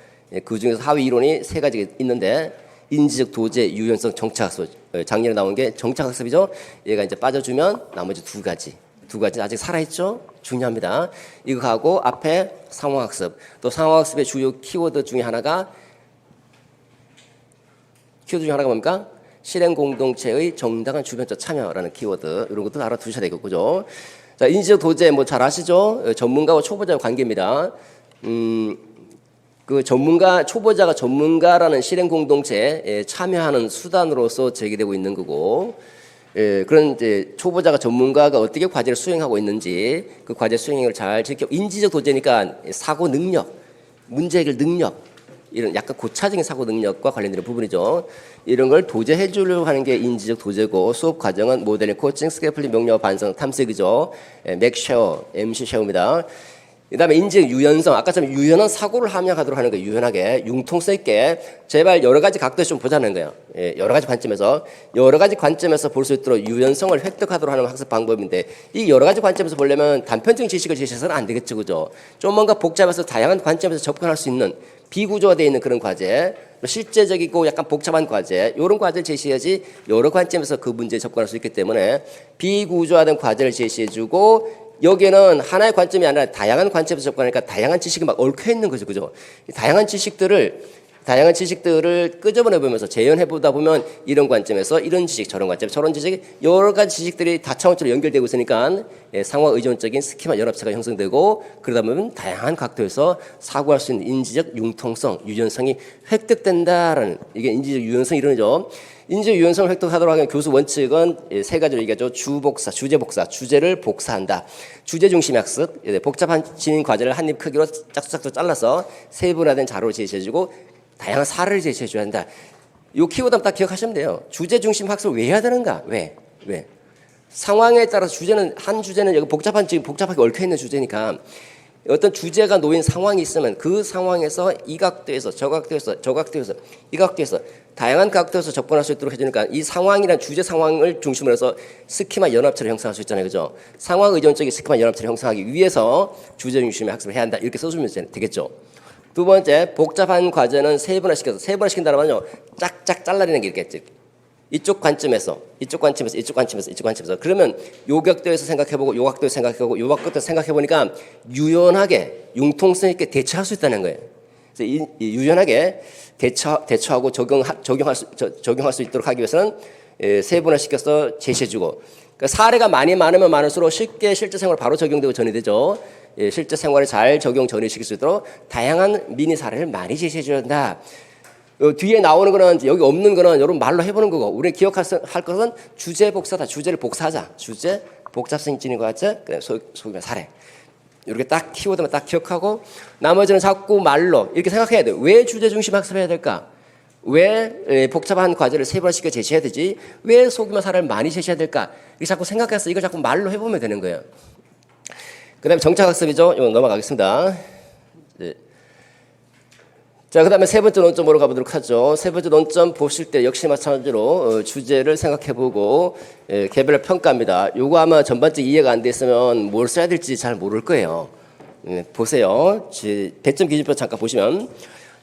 그 중에서 하위 이론이 3가지가 있는데 인지적 도제, 유연성, 정착학습. 작년에 나온 게 정착학습이죠. 얘가 이제 빠져주면 나머지 두 가지 아직 살아있죠. 중요합니다. 이거 하고 앞에 상황학습. 또 상황학습의 주요 키워드 중에 하나가 뭡니까? 실행 공동체의 정당한 주변적 참여라는 키워드 이런 것도 알아두셔야 되겠고요. 자, 인지적 도제 뭐 잘 아시죠? 전문가와 초보자의 관계입니다. 그 전문가, 초보자가 전문가라는 실행 공동체에 참여하는 수단으로서 제기되고 있는 거고, 그런 이제 초보자가 전문가가 어떻게 과제를 수행하고 있는지 그 과제 수행을 잘 지켜. 인지적 도제니까 사고 능력, 문제 해결 능력, 이런 약간 고차적인 사고 능력과 관련된 부분이죠. 이런 걸 도제해 주려고 하는 게 인지적 도제고, 수업 과정은 모델링, 코칭, 스캐플링, 명료와 반성, 탐색이죠. 맥쉐어, MC 쉐어입니다. 그다음에 인지적 유연성, 아까처럼 유연한 사고를 함양하도록 하는 거예요. 유연하게, 융통성 있게 제발 여러 가지 각도에서 좀 보자는 거예요. 여러 가지 관점에서 볼 수 있도록 유연성을 획득하도록 하는 학습 방법인데, 이 여러 가지 관점에서 보려면 단편적인 지식을 제시해서는 안 되겠죠, 그죠? 좀 뭔가 복잡해서 다양한 관점에서 접근할 수 있는 비구조화되어 있는 그런 과제, 실제적이고 약간 복잡한 과제, 이런 과제를 제시해야지 여러 관점에서 그 문제에 접근할 수 있기 때문에 비구조화된 과제를 제시해주고, 여기에는 하나의 관점이 아니라 다양한 관점에서 접근하니까 다양한 지식이 막 얽혀 있는 거죠, 그죠? 다양한 지식들을 끄집어내 보면서 재현해 보다 보면 이런 관점에서 이런 지식, 저런 관점, 저런 지식, 여러 가지 지식들이 다차원적으로 연결되고 있으니까 상호 의존적인 스키마 연합체가 형성되고, 그러다 보면 다양한 각도에서 사고할 수 있는 인지적 융통성, 유연성이 획득된다라는, 이게 인지적 유연성 이론이죠. 인지적 유연성을 획득하도록 하는 교수 원칙은 세 가지로 얘기하죠. 주복사, 주제복사, 주제를 복사한다. 주제 중심 학습, 복잡한 진행 과제를 한 입 크기로 짝짝짝 잘라서 세분화된 자료를 제시해주고 다양한 사례를 제시해줘야 한다. 이 키워드 한번 딱 기억하시면 돼요. 주제 중심 학습을 왜 해야 되는가? 왜? 상황에 따라서 한 주제는 여기 복잡하게 얽혀 있는 주제니까, 어떤 주제가 놓인 상황이 있으면 그 상황에서 이 각도에서 저 각도에서 이 각도에서 다양한 각도에서 접근할 수 있도록 해주니까, 이 상황이란 주제 상황을 중심으로 해서 스키마 연합체를 형성할 수 있잖아요, 그죠? 상황 의존적인 스키마 연합체를 형성하기 위해서 주제 중심의 학습을 해야 한다, 이렇게 써주면 되겠죠. 두 번째, 복잡한 과제는 세분화시킨다는 말은요, 짝짝 잘라내는 게 있겠지. 이쪽 관점에서 그러면 요 각도에서 생각해보고 요 각도에서 생각해보고 요 각도에서 생각해보니까 유연하게 융통성 있게 대처할 수 있다는 거예요. 그래서 유연하게 대처하고 적용할 수 있도록 하기 위해서는 세분화시켜서 제시해주고, 그러니까 사례가 많으면 많을수록 쉽게 실제 생활 바로 적용되고 전이되죠. 실제 생활에 잘 적용 전이시킬 수 있도록 다양한 미니 사례를 많이 제시해줘야 한다. 뒤에 나오는 거는, 여기 없는 거는 여러분 말로 해보는 거고, 우리 기억할 것은 주제 복사다. 주제를 복사하자. 주제, 복잡성 있는 과제, 소규모 사례. 이렇게 딱 키워드만 딱 기억하고, 나머지는 자꾸 말로 이렇게 생각해야 돼요. 왜 주제 중심 학습해야 될까? 왜 복잡한 과제를 세분화시켜 제시해야 되지? 왜 소규모 사례를 많이 제시해야 될까? 이렇게 자꾸 생각해서 이걸 자꾸 말로 해보면 되는 거예요. 그 다음에 정착학습이죠. 이거 넘어가겠습니다. 자, 그 다음에 세 번째 논점으로 가보도록 하죠. 세 번째 논점 보실 때 역시 마찬가지로 주제를 생각해보고 개별 평가입니다. 요거 아마 전반적 이해가 안 됐으면 뭘 써야 될지 잘 모를 거예요. 보세요. 배점 기준표 잠깐 보시면,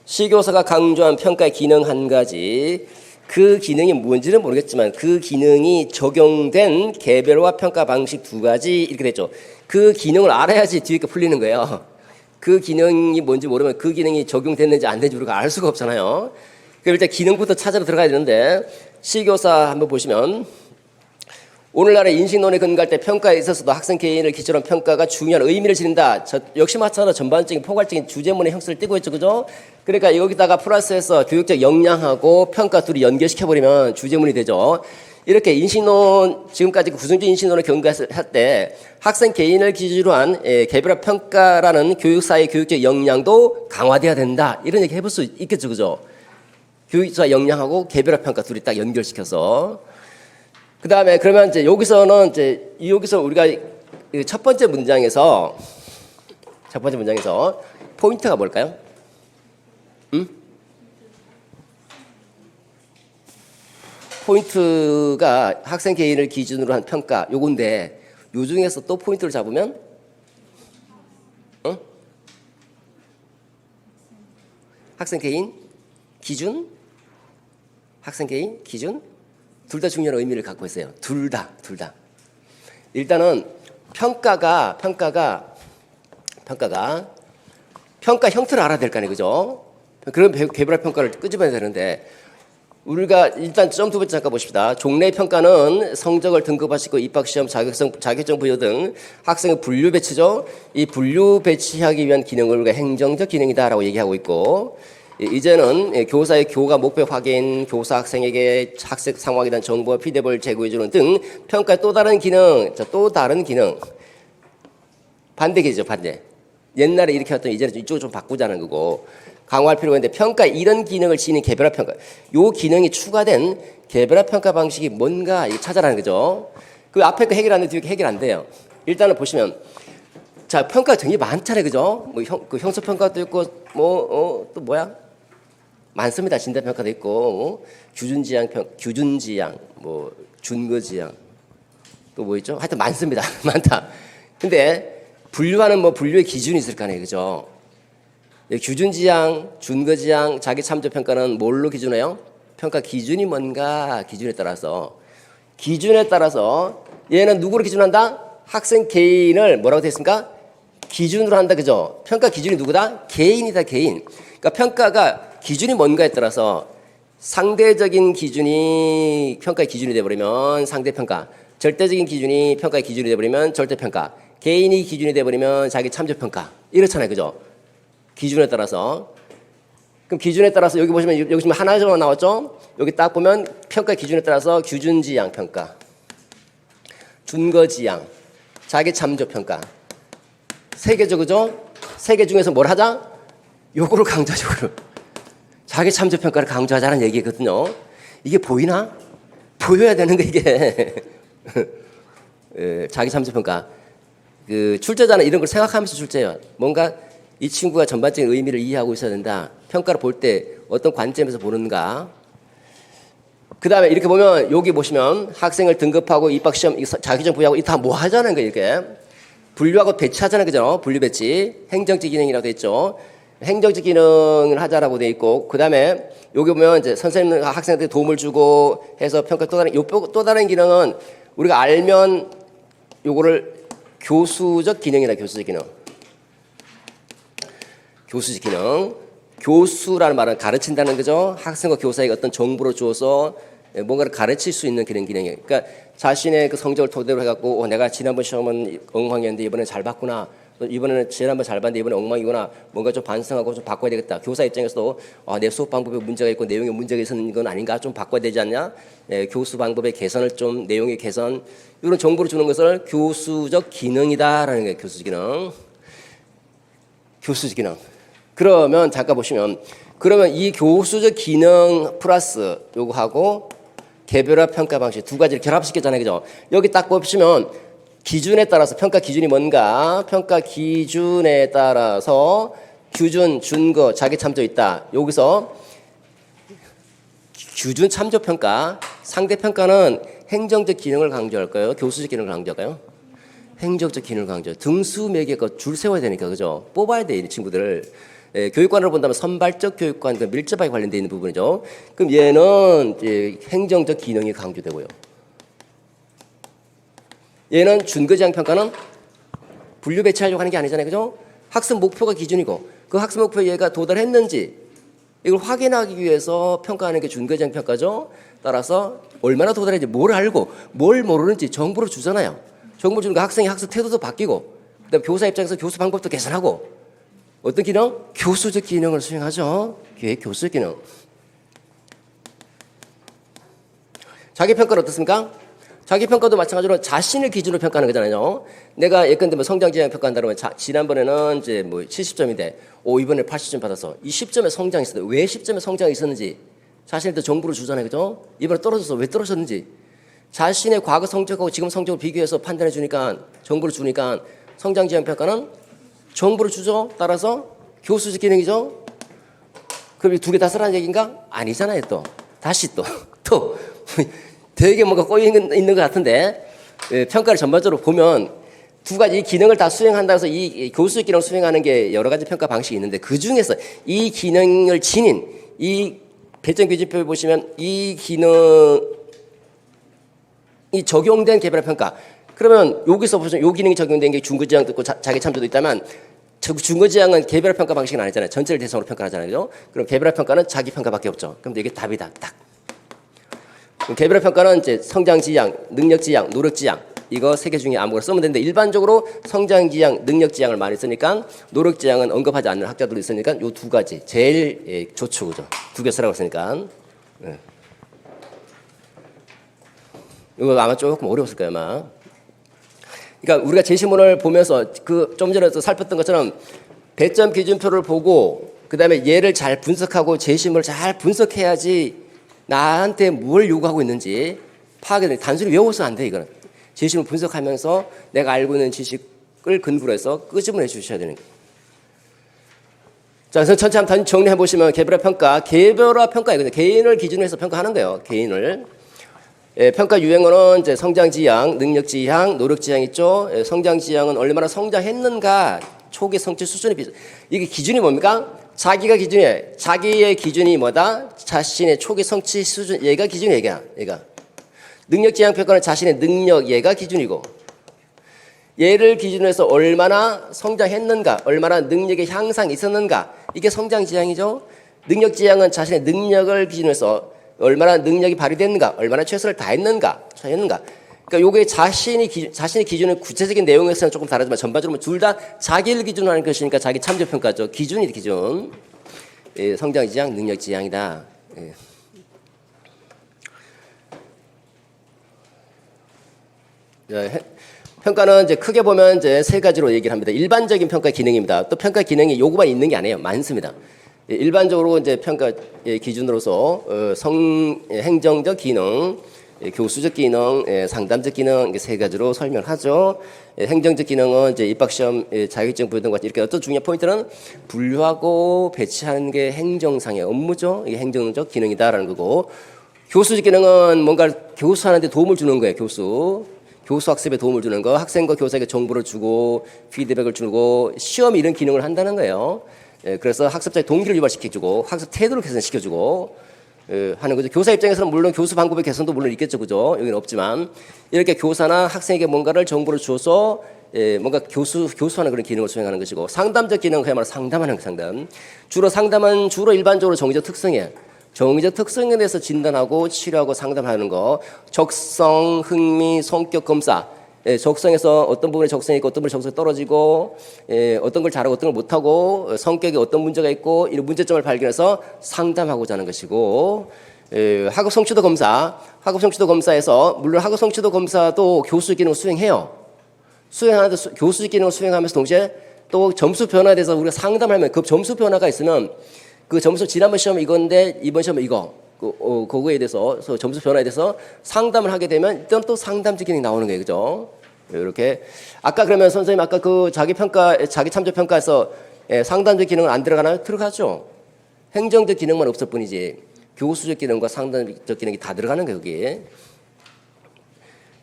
시교사가 강조한 평가의 기능 한 가지, 그 기능이 뭔지는 모르겠지만 그 기능이 적용된 개별화 평가 방식 두 가지, 이렇게 됐죠. 그 기능을 알아야지 뒤에 게 풀리는 거예요. 그 기능이 뭔지 모르면 그 기능이 적용됐는지 안 됐는지 우리가 알 수가 없잖아요. 그럼 일단 기능부터 찾으러 들어가야 되는데, 시교사 한번 보시면, 오늘날의 인식론에 근거할 때 평가에 있어서도 학생 개인을 기초로 한 평가가 중요한 의미를 지닌다. 역시 마찬가지로 전반적인 포괄적인 주제문의 형식을 띠고 있죠, 그죠? 그러니까 여기다가 플러스해서 교육적 역량하고 평가 둘이 연결시켜버리면 주제문이 되죠. 이렇게 인식론, 지금까지 구성적 인식론을 경과할 때 학생 개인을 기준으로 한 개별화 평가라는 교육사의 교육적 역량도 강화돼야 된다, 이런 얘기 해볼 수 있겠죠, 그죠? 교육사 역량하고 개별화 평가 둘이 딱 연결시켜서. 그 다음에 그러면 이제 여기서 우리가 첫 번째 문장에서 포인트가 뭘까요? 포인트가 학생 개인을 기준으로 한 평가 요건데, 요 중에서 또 포인트를 잡으면 학생 개인 기준 둘 다 중요한 의미를 갖고 있어요. 둘 다. 일단은 평가 형태를 알아야 될 거 아니에요, 그죠? 그런 개별화 평가를 끄집어내야 되는데, 우리가 일단 점 두 번째 잠깐 봅시다. 종래 평가는 성적을 등급화시키고 입학시험, 자격증 부여 등 학생의 분류 배치죠. 이 분류 배치하기 위한 기능을 우리가 행정적 기능이다라고 얘기하고 있고, 이제는 교사의 교과 목표 확인, 교사 학생에게 학습 상황에 대한 정보와 피드백을 제공해주는 등 평가의 또 다른 기능, 또 다른 기능. 반대기죠, 반대. 옛날에 이렇게 했더니 이제는 이쪽을 좀 바꾸자는 거고, 강화할 필요가 있는데 평가 이런 기능을 지닌 개별화 평가, 요 기능이 추가된 개별화 평가 방식이 뭔가 찾아라는 거죠. 그 앞에 거 해결 안 돼, 뒤에 거 해결 안 돼요. 일단은 보시면 자 평가 되게 많잖아요, 그죠? 뭐 형수 평가도 있고 또 뭐야 많습니다. 진단 평가도 있고 규준지향, 뭐 준거지향 또 뭐 있죠? 하여튼 많습니다. 많다. 근데 분류하는 뭐 분류의 기준이 있을 거 아니에요, 그죠? 규준지향, 준거지향, 자기참조평가는 뭘로 기준해요? 평가 기준이 뭔가 기준에 따라서 얘는 누구를 기준한다? 학생 개인을 뭐라고 되어 있습니까? 기준으로 한다, 그죠? 평가 기준이 누구다? 개인이다, 개인. 그러니까 평가가 기준이 뭔가에 따라서 상대적인 기준이 평가의 기준이 되어버리면 상대평가, 절대적인 기준이 평가의 기준이 되어버리면 절대평가, 개인이 기준이 되어버리면 자기참조평가 이렇잖아요, 그죠? 기준에 따라서. 그럼 기준에 따라서 여기 보시면 여기 지금 하나만 나왔죠? 여기 딱 보면 평가 기준에 따라서 규준지향 평가, 준거지향, 자기참조 평가. 세 개죠, 그죠? 세 개 중에서 뭘 하자? 요거를 강조하죠, 요거를. 자기참조 평가를 강조하자는 얘기거든요. 이게 보이나? 보여야 되는 거 이게. 자기참조 평가. 그 출제자는 이런 걸 생각하면서 출제해요. 뭔가 이 친구가 전반적인 의미를 이해하고 있어야 된다. 평가를 볼 때 어떤 관점에서 보는가. 그 다음에 이렇게 보면 여기 보시면 학생을 등급하고 입학시험, 자격증 부여하고 이거 다 뭐 하자는 거예요, 이렇게. 분류하고 배치하자는 거죠. 분류 배치. 행정적 기능이라고 돼 있죠. 행정적 기능을 하자라고 돼 있고, 그 다음에 여기 보면 이제 선생님, 학생한테 도움을 주고 해서 평가 또 다른 기능은 우리가 알면 요거를 교수적 기능이다, 교수적 기능. 교수적 기능. 교수라는 말은 가르친다는 거죠. 학생과 교사에게 어떤 정보를 주어서 뭔가를 가르칠 수 있는 그런 기능이에요. 그러니까 자신의 그 성적을 토대로 해갖고 내가 지난번 시험은 엉망이었는데 이번에 잘 봤구나. 이번에는 지난번 잘 봤는데 이번에 엉망이구나. 뭔가 좀 반성하고 좀 바꿔야 되겠다. 교사 입장에서도 내 수업 방법에 문제가 있고 내용에 문제가 있는 건 아닌가, 좀 바꿔야 되지 않냐. 교수 방법의 개선을 좀, 내용의 개선, 이런 정보를 주는 것을 교수적 기능이다라는 거예요. 교수적 기능. 교수적 기능. 그러면 잠깐 보시면, 그러면 이 교수적 기능 플러스 요거하고 개별화 평가 방식 두 가지를 결합시켰잖아요, 그죠? 여기 딱 보시면 기준에 따라서 평가 기준이 뭔가, 평가 기준에 따라서 규준, 준거, 자기참조 있다. 여기서 규준 참조 평가, 상대 평가는 행정적 기능을 강조할까요? 교수적 기능을 강조할까요? 행정적 기능을 강조. 등수 매개가 줄 세워야 되니까, 그죠? 뽑아야 돼, 이 친구들을. 교육관으로 본다면 선발적 교육관과 밀접하게 관련되어 있는 부분이죠. 그럼 얘는 이제 행정적 기능이 강조되고요. 얘는 준거지향 평가는 분류 배치하려고 하는 게 아니잖아요, 그죠? 학습 목표가 기준이고 그 학습 목표에 얘가 도달했는지 이걸 확인하기 위해서 평가하는 게 준거지향 평가죠. 따라서 얼마나 도달했는지, 뭘 알고 뭘 모르는지 정보를 주잖아요. 정보를 주는 거 학생의 학습 태도도 바뀌고, 그다음에 교사 입장에서 교수 방법도 개선하고. 어떤 기능? 교수적 기능을 수행하죠. 교수적 기능. 자기평가는 어떻습니까? 자기평가도 마찬가지로 자신을 기준으로 평가하는 거잖아요. 내가 예컨대 뭐 성장지향 평가한다면 지난번에는 이제 뭐 70점인데 이번에 80점 받아서 이 10점의 성장이 있었는데 왜 10점의 성장이 있었는지 자신한테 정보를 주잖아요, 그죠? 이번에 떨어져서 왜 떨어졌는지 자신의 과거 성적하고 지금 성적을 비교해서 판단해 주니까, 정보를 주니까 성장지향 평가는 정보를 주죠. 따라서 교수적 기능이죠. 그럼 이 두 개 다 쓰라는 얘기인가? 아니잖아요. 또 다시 또 되게 뭔가 꼬여 있는 것 같은데, 평가를 전반적으로 보면 두 가지 이 기능을 다 수행한다 해서 이 교수적 기능을 수행하는 게 여러 가지 평가 방식이 있는데, 그 중에서 이 기능을 지닌 이 배점 규칙표를 보시면 이 기능이 적용된 개별화 평가. 그러면 여기서 보시면 이 기능이 적용된 게 준거지향도 있고 자기 참조도 있다만, 준거지향은 개별화 평가 방식은 아니잖아요. 전체를 대상으로 평가하잖아요, 그죠? 그럼 개별화 평가는 자기 평가밖에 없죠. 그럼 이게 답이다, 딱. 개별화 평가는 이제 성장 지향, 능력 지향, 노력 지향 이거 세 개 중에 아무거나 쓰면 되는데 일반적으로 성장 지향, 능력 지향을 많이 쓰니까 노력 지향은 언급하지 않는 학자들도 있으니까 요 두 가지 제일 좋죠, 그죠? 두 개 쓰라고 했으니까. 네. 이거 아마 조금 어려웠을 거예요, 아마. 그러니까 우리가 제시문을 보면서 그 좀 전에 살폈던 것처럼 배점 기준표를 보고 그다음에 얘를 잘 분석하고 제시문을 잘 분석해야지 나한테 뭘 요구하고 있는지 파악이 돼. 단순히 외워서 안 돼, 이거는. 제시문 분석하면서 내가 알고 있는 지식을 근거로 해서 끄집어내 주셔야 되는 거예요. 자, 그래서 전체 한번 정리해 보시면 개별화 평가이거든요. 개인을 기준으로 해서 평가하는 거예요. 개인을. 평가 유형은 이제 성장 지향, 능력 지향, 노력 지향 있죠. 성장 지향은 얼마나 성장했는가, 초기 성취 수준이 이게 기준이 뭡니까? 자기가 기준이에요. 자기의 기준이 뭐다? 자신의 초기 성취 수준, 얘가 기준이에요, 얘가. 능력 지향 평가는 자신의 능력, 얘가 기준이고, 얘를 기준으로 해서 얼마나 성장했는가, 얼마나 능력의 향상이 있었는가, 이게 성장 지향이죠. 능력 지향은 자신의 능력을 기준으로 해서 얼마나 능력이 발휘됐는가, 얼마나 최선을 다했는가, 그러니까 요게 자신의 기준은 구체적인 내용에서는 조금 다르지만 전반적으로 둘 다 자기를 기준으로 하는 것이니까 자기 참조 평가죠. 기준이 기준. 성장 지향, 능력 지향이다. 평가는 이제 크게 보면 이제 세 가지로 얘기를 합니다. 일반적인 평가 기능입니다. 또 평가 기능이 요구만 있는 게 아니에요. 많습니다. 일반적으로 이제 평가 기준으로서 행정적 기능, 교수적 기능, 상담적 기능 이게 세 가지로 설명하죠. 행정적 기능은 이제 입학시험, 자격증 부여 등 같은 이렇게 어떤 중요한 포인트는 분류하고 배치하는 게 행정상의 업무죠. 이게 행정적 기능이다라는 거고, 교수적 기능은 뭔가 교수하는데 도움을 주는 거예요. 교수 학습에 도움을 주는 거, 학생과 교사에게 정보를 주고 피드백을 주고 시험 이런 기능을 한다는 거예요. 그래서 학습자의 동기를 유발시켜주고 학습 태도를 개선시켜주고 하는 거죠. 교사 입장에서는 물론 교수 방법의 개선도 물론 있겠죠, 그죠? 여기는 없지만 이렇게 교사나 학생에게 뭔가를 정보를 주어서 뭔가 교수하는 그런 기능을 수행하는 것이고, 상담적 기능은 그야말로 상담하는 상담. 주로 일반적으로 정의적 특성이에요. 정의적 특성에 대해서 진단하고 치료하고 상담하는 거, 적성, 흥미, 성격 검사. 적성에서 어떤 부분에 적성이 있고 어떤 부분에 적성이 떨어지고, 어떤 걸 잘하고 어떤 걸 못하고, 성격에 어떤 문제가 있고 이런 문제점을 발견해서 상담하고자 하는 것이고, 학업 성취도 검사에서 물론 학업 성취도 검사도 교수 기능을 수행해요. 수행하는데 교수 기능을 수행하면서 동시에 또 점수 변화에 대해서 우리가 상담을 하면 그 점수 변화가 있으면 그 점수 지난번 시험은 이건데 이번 시험은 이거 그거에 대해서 점수 변화에 대해서 상담을 하게 되면 일단 또 상담적 기능이 나오는 거예요, 그죠? 이렇게 아까 그러면 선생님 아까 그 자기 참조 평가에서 상담적 기능은 안 들어가나요? 들어가죠. 행정적 기능만 없을 뿐이지 교수적 기능과 상담적 기능이 다 들어가는 거예요, 여기.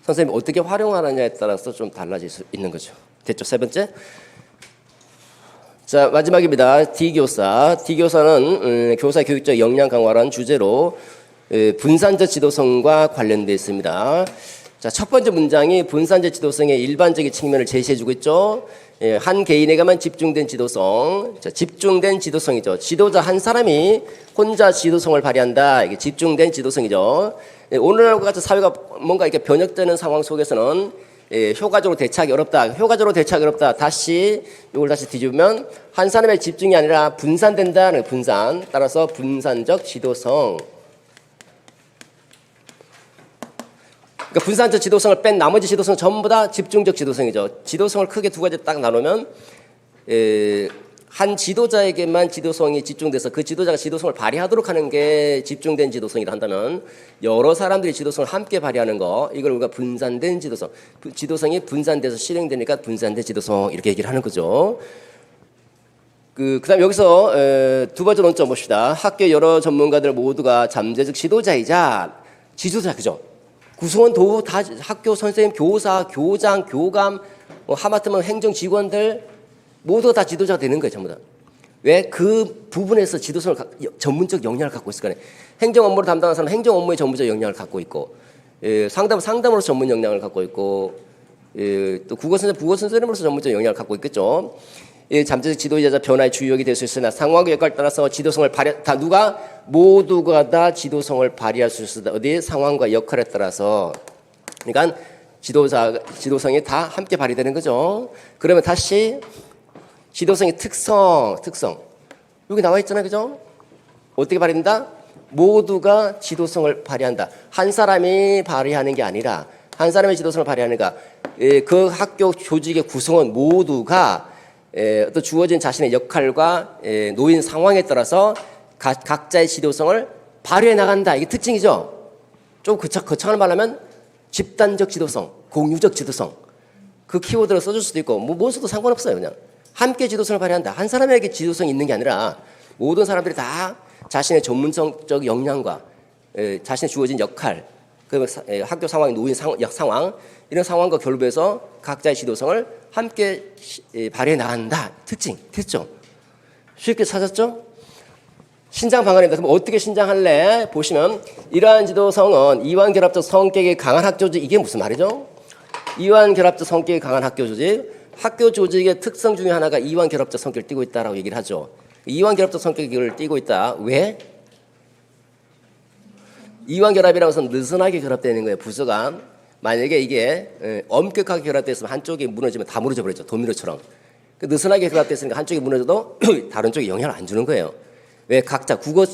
선생님이 어떻게 활용하느냐에 따라서 좀 달라질 수 있는 거죠. 됐죠? 세 번째. 자, 마지막입니다. D교사는 교사 교육적 역량 강화라는 주제로 분산적 지도성과 관련되어 있습니다. 자, 첫 번째 문장이 분산적 지도성의 일반적인 측면을 제시해주고 있죠. 한 개인에게만 집중된 지도성. 자, 집중된 지도성이죠. 지도자 한 사람이 혼자 지도성을 발휘한다. 이게 집중된 지도성이죠. 오늘날과 같은 사회가 뭔가 이렇게 변혁되는 상황 속에서는 효과적으로 대처하기 어렵다. 다시 이걸 다시 뒤집으면 한 사람의 집중이 아니라 분산된다는 분산. 따라서 분산적 지도성. 그러니까 분산적 지도성을 뺀 나머지 지도성은 전부 다 집중적 지도성이죠. 지도성을 크게 두 가지 딱 나누면 한 지도자에게만 지도성이 집중돼서 그 지도자가 지도성을 발휘하도록 하는 게 집중된 지도성이라 한다면, 여러 사람들이 지도성을 함께 발휘하는 거, 이걸 우리가 분산된 지도성, 지도성이 분산돼서 실행되니까 분산된 지도성 이렇게 얘기를 하는 거죠. 그다음 여기서 두 번째 논점 봅시다. 학교 여러 전문가들 모두가 잠재적 지도자이자 지도자, 그죠? 구성원 도구 다 학교 선생님, 교사, 교장, 교감, 하마터면 행정 직원들 모두가 다 지도자가 되는 거예요, 전부 다. 왜? 그 부분에서 지도성을 전문적 역량을 갖고 있을 거네. 행정 업무를 담당하는 사람은 행정 업무의 전문적 역량을 갖고 있고, 상담으로 전문 역량을 갖고 있고, 또 국어 선생님으로서 전문적 역량을 갖고 있겠죠. 이 잠재적 지도자자 변화의 주역이 될 수 있으나 상황과 역할에 따라서 지도성을 다 누가 모두가 다 지도성을 발휘할 수 있다. 어디 상황과 역할에 따라서 그러니까 지도성이 다 함께 발휘되는 거죠. 그러면 다시 지도성의 특성 여기 나와 있잖아요, 그죠? 어떻게 발휘된다? 모두가 지도성을 발휘한다. 한 사람이 발휘하는 게 아니라 한 사람의 지도성을 발휘하는가? 그 학교 조직의 구성원 모두가 어떤 주어진 자신의 역할과 놓인 상황에 따라서 각자의 지도성을 발휘해 나간다. 이게 특징이죠. 좀 거창한 말로 하면 집단적 지도성, 공유적 지도성. 그 키워드를 써줄 수도 있고 뭐 써도 상관없어요. 그냥 함께 지도성을 발휘한다. 한 사람에게 지도성이 있는 게 아니라 모든 사람들이 다 자신의 전문성적 역량과 자신의 주어진 역할, 그 학교 상황에 놓인 상황 이런 상황과 결부해서 각자의 지도성을 함께 발휘해 나간다. 특징 됐죠? 쉽게 찾았죠? 신장 방안입니다. 그럼 어떻게 신장할래? 보시면 이러한 지도성은 이완 결합적 성격이 강한 학교 조직. 이게 무슨 말이죠? 이완 결합적 성격이 강한 학교 조직. 학교 조직의 특성 중에 하나가 이완 결합적 성격을 띠고 있다라고 얘기를 하죠. 이완 결합적 성격을 띠고 있다. 왜? 이완 결합이라고 해서 느슨하게 결합되는 거예요. 부서가 만약에 이게 엄격하게 결합됐으면 한쪽이 무너지면 다 무너져 버렸죠. 도미노처럼. 느슨하게 결합됐으니까 한쪽이 무너져도 다른 쪽에 영향을 안 주는 거예요. 왜? 각자 국어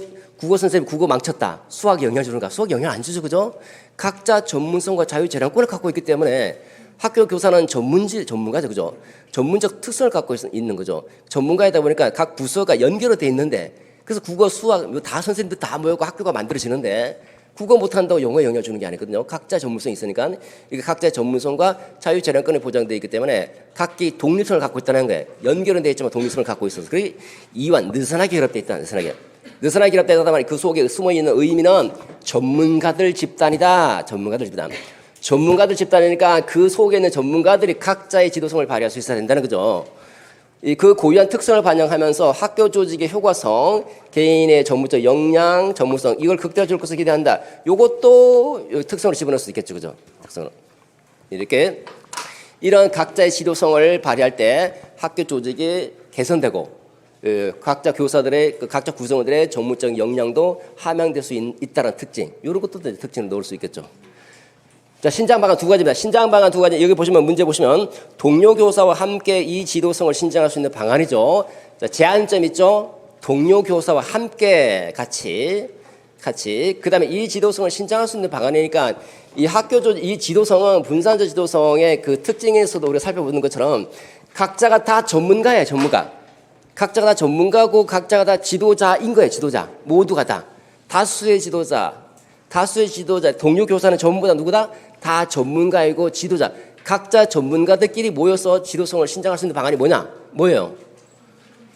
선생님 국어 망쳤다. 수학에 영향을 주는가? 수학에 영향을 안 주죠, 그죠? 각자 전문성과 자유재량권을 갖고 있기 때문에 학교 교사는 전문가죠, 그죠? 전문적 특성을 갖고 있는 거죠. 전문가이다 보니까 각 부서가 연결이 돼 있는데 그래서 국어, 수학 다 선생님들 다 모여고 학교가 만들어지는데 국어 못한다고 영어에 영향을 주는 게 아니거든요. 각자 전문성이 있으니까 이게 각자의 전문성과 자유재량권이 보장되어 있기 때문에 각기 독립성을 갖고 있다는 거예요. 연결은 되어 있지만 독립성을 갖고 있어서 그게 이완, 느슨하게 결합되어 있다. 느슨하게 결합되다 말이 그 속에 숨어있는 의미는 전문가들 집단이다. 전문가들 집단이니까 그 속에 있는 전문가들이 각자의 지도성을 발휘할 수 있어야 된다는 거죠. 그 고유한 특성을 반영하면서 학교 조직의 효과성, 개인의 전문적 역량, 전문성 이걸 극대화할 것을 기대한다. 이것도 특성으로 집어넣을 수 있겠죠, 그죠? 특성으로 이렇게 이런 각자의 지도성을 발휘할 때 학교 조직이 개선되고 각자 교사들의 각자 구성원들의 전문적 역량도 함양될 수 있다는 특징. 이런 것도 특징을 넣을 수 있겠죠. 자, 신장 방안 두 가지입니다. 신장 방안 두 가지. 여기 보시면 문제 보시면 동료 교사와 함께 이 지도성을 신장할 수 있는 방안이죠. 자, 제한점 있죠. 동료 교사와 함께 같이. 그다음에 이 지도성을 신장할 수 있는 방안이니까 이 학교 이 지도성은 분산적 지도성의 그 특징에서도 우리가 살펴보는 것처럼 각자가 다 전문가예요, 전문가. 각자가 다 전문가고 각자가 다 지도자인 거예요, 지도자. 모두가 다. 다수의 지도자, 동료 교사는 전부 다 누구다? 다 전문가이고 지도자. 각자 전문가들끼리 모여서 지도성을 신장할 수 있는 방안이 뭐예요?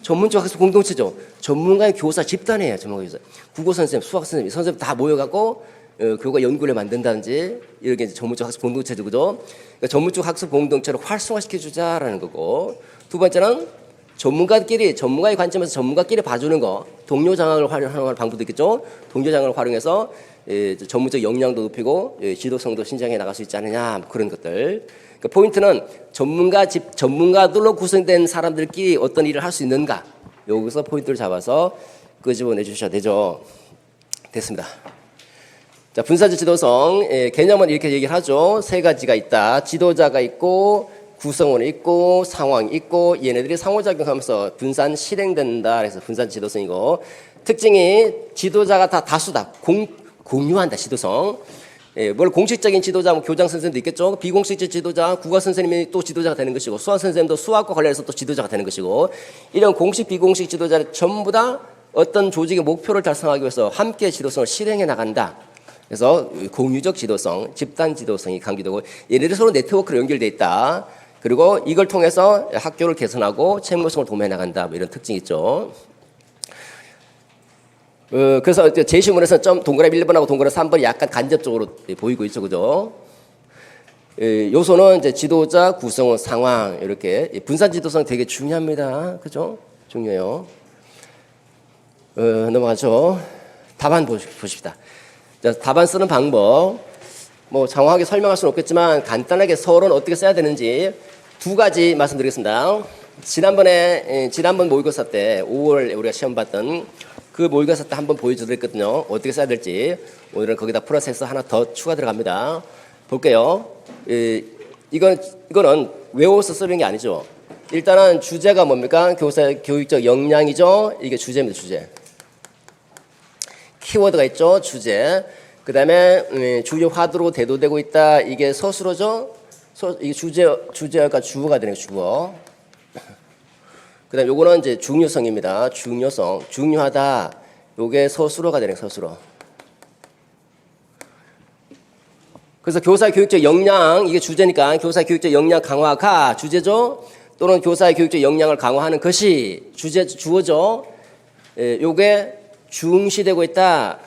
전문적 학습 공동체죠. 전문가의 교사 집단이에요. 전문가 교사. 국어 선생님, 수학 선생님 다 모여갖고 교과 연구를 만든다든지 이렇게 전문적 학습 공동체죠, 그죠? 그러니까 전문적 학습 공동체를 활성화시켜주자라는 거고, 두 번째는 전문가의 관점에서 전문가끼리 봐주는 거, 동료 장학을 활용하는 방법도 있겠죠. 동료 장학을 활용해서 전문적 역량도 높이고 지도성도 신장해 나갈 수 있지 않느냐, 그런 것들. 그러니까 포인트는 전문가들로 구성된 사람들끼리 어떤 일을 할 수 있는가, 여기서 포인트를 잡아서 끄집어내 주셔야 되죠. 됐습니다. 자, 분산적 지도성 개념은 이렇게 얘기를 하죠. 세 가지가 있다. 지도자가 있고 구성원이 있고 상황이 있고 얘네들이 상호작용하면서 분산 실행된다. 그래서 분산 지도성이고, 특징이 지도자가 다 다수다. 공유한다. 지도성. 뭘 공식적인 지도자, 뭐 교장 선생님도 있겠죠. 비공식적 지도자, 국어 선생님이 또 지도자가 되는 것이고, 수학 선생님도 수학과 관련해서 또 지도자가 되는 것이고, 이런 공식 비공식 지도자를 전부 다 어떤 조직의 목표를 달성하기 위해서 함께 지도성을 실행해 나간다. 그래서 공유적 지도성, 집단 지도성이 강조되고, 얘네들이 서로 네트워크로 연결돼 있다. 그리고 이걸 통해서 학교를 개선하고 책무성을 도모해 나간다. 뭐 이런 특징이 있죠. 그래서 제시문에서 점 동그라미 1번하고 동그라미 3번이 약간 간접적으로 보이고 있죠, 그죠? 요소는 이제 지도자, 구성원, 상황 이렇게 분산 지도성 되게 중요합니다, 그죠? 중요해요. 넘어가죠. 답안 보십시다. 자, 답안 쓰는 방법. 뭐 장황하게 설명할 수는 없겠지만 간단하게 서론 어떻게 써야 되는지 두 가지 말씀드리겠습니다. 지난번 모의고사 때 5월 우리가 시험 봤던 그 모의고사 때 한번 보여드렸거든요. 어떻게 써야 될지. 오늘은 거기다 플러스해서 하나 더 추가 들어갑니다. 볼게요. 이거는 외워서 쓰는 게 아니죠. 일단은 주제가 뭡니까? 교사의 교육적 역량이죠. 이게 주제입니다. 주제. 키워드가 있죠. 주제. 그 다음에 주요 화두로 대두되고 있다. 이게 서술어죠. 이게 주제가 주어가 되는 거예요. 주어. 그 다음에 요거는 이제 중요성입니다. 중요성. 중요하다. 요게 서술어가 되는 거예요. 서술어. 그래서 교사의 교육적 역량, 이게 주제니까 교사의 교육적 역량 강화가 주제죠. 또는 교사의 교육적 역량을 강화하는 것이 주어죠. 요게 중시되고 있다.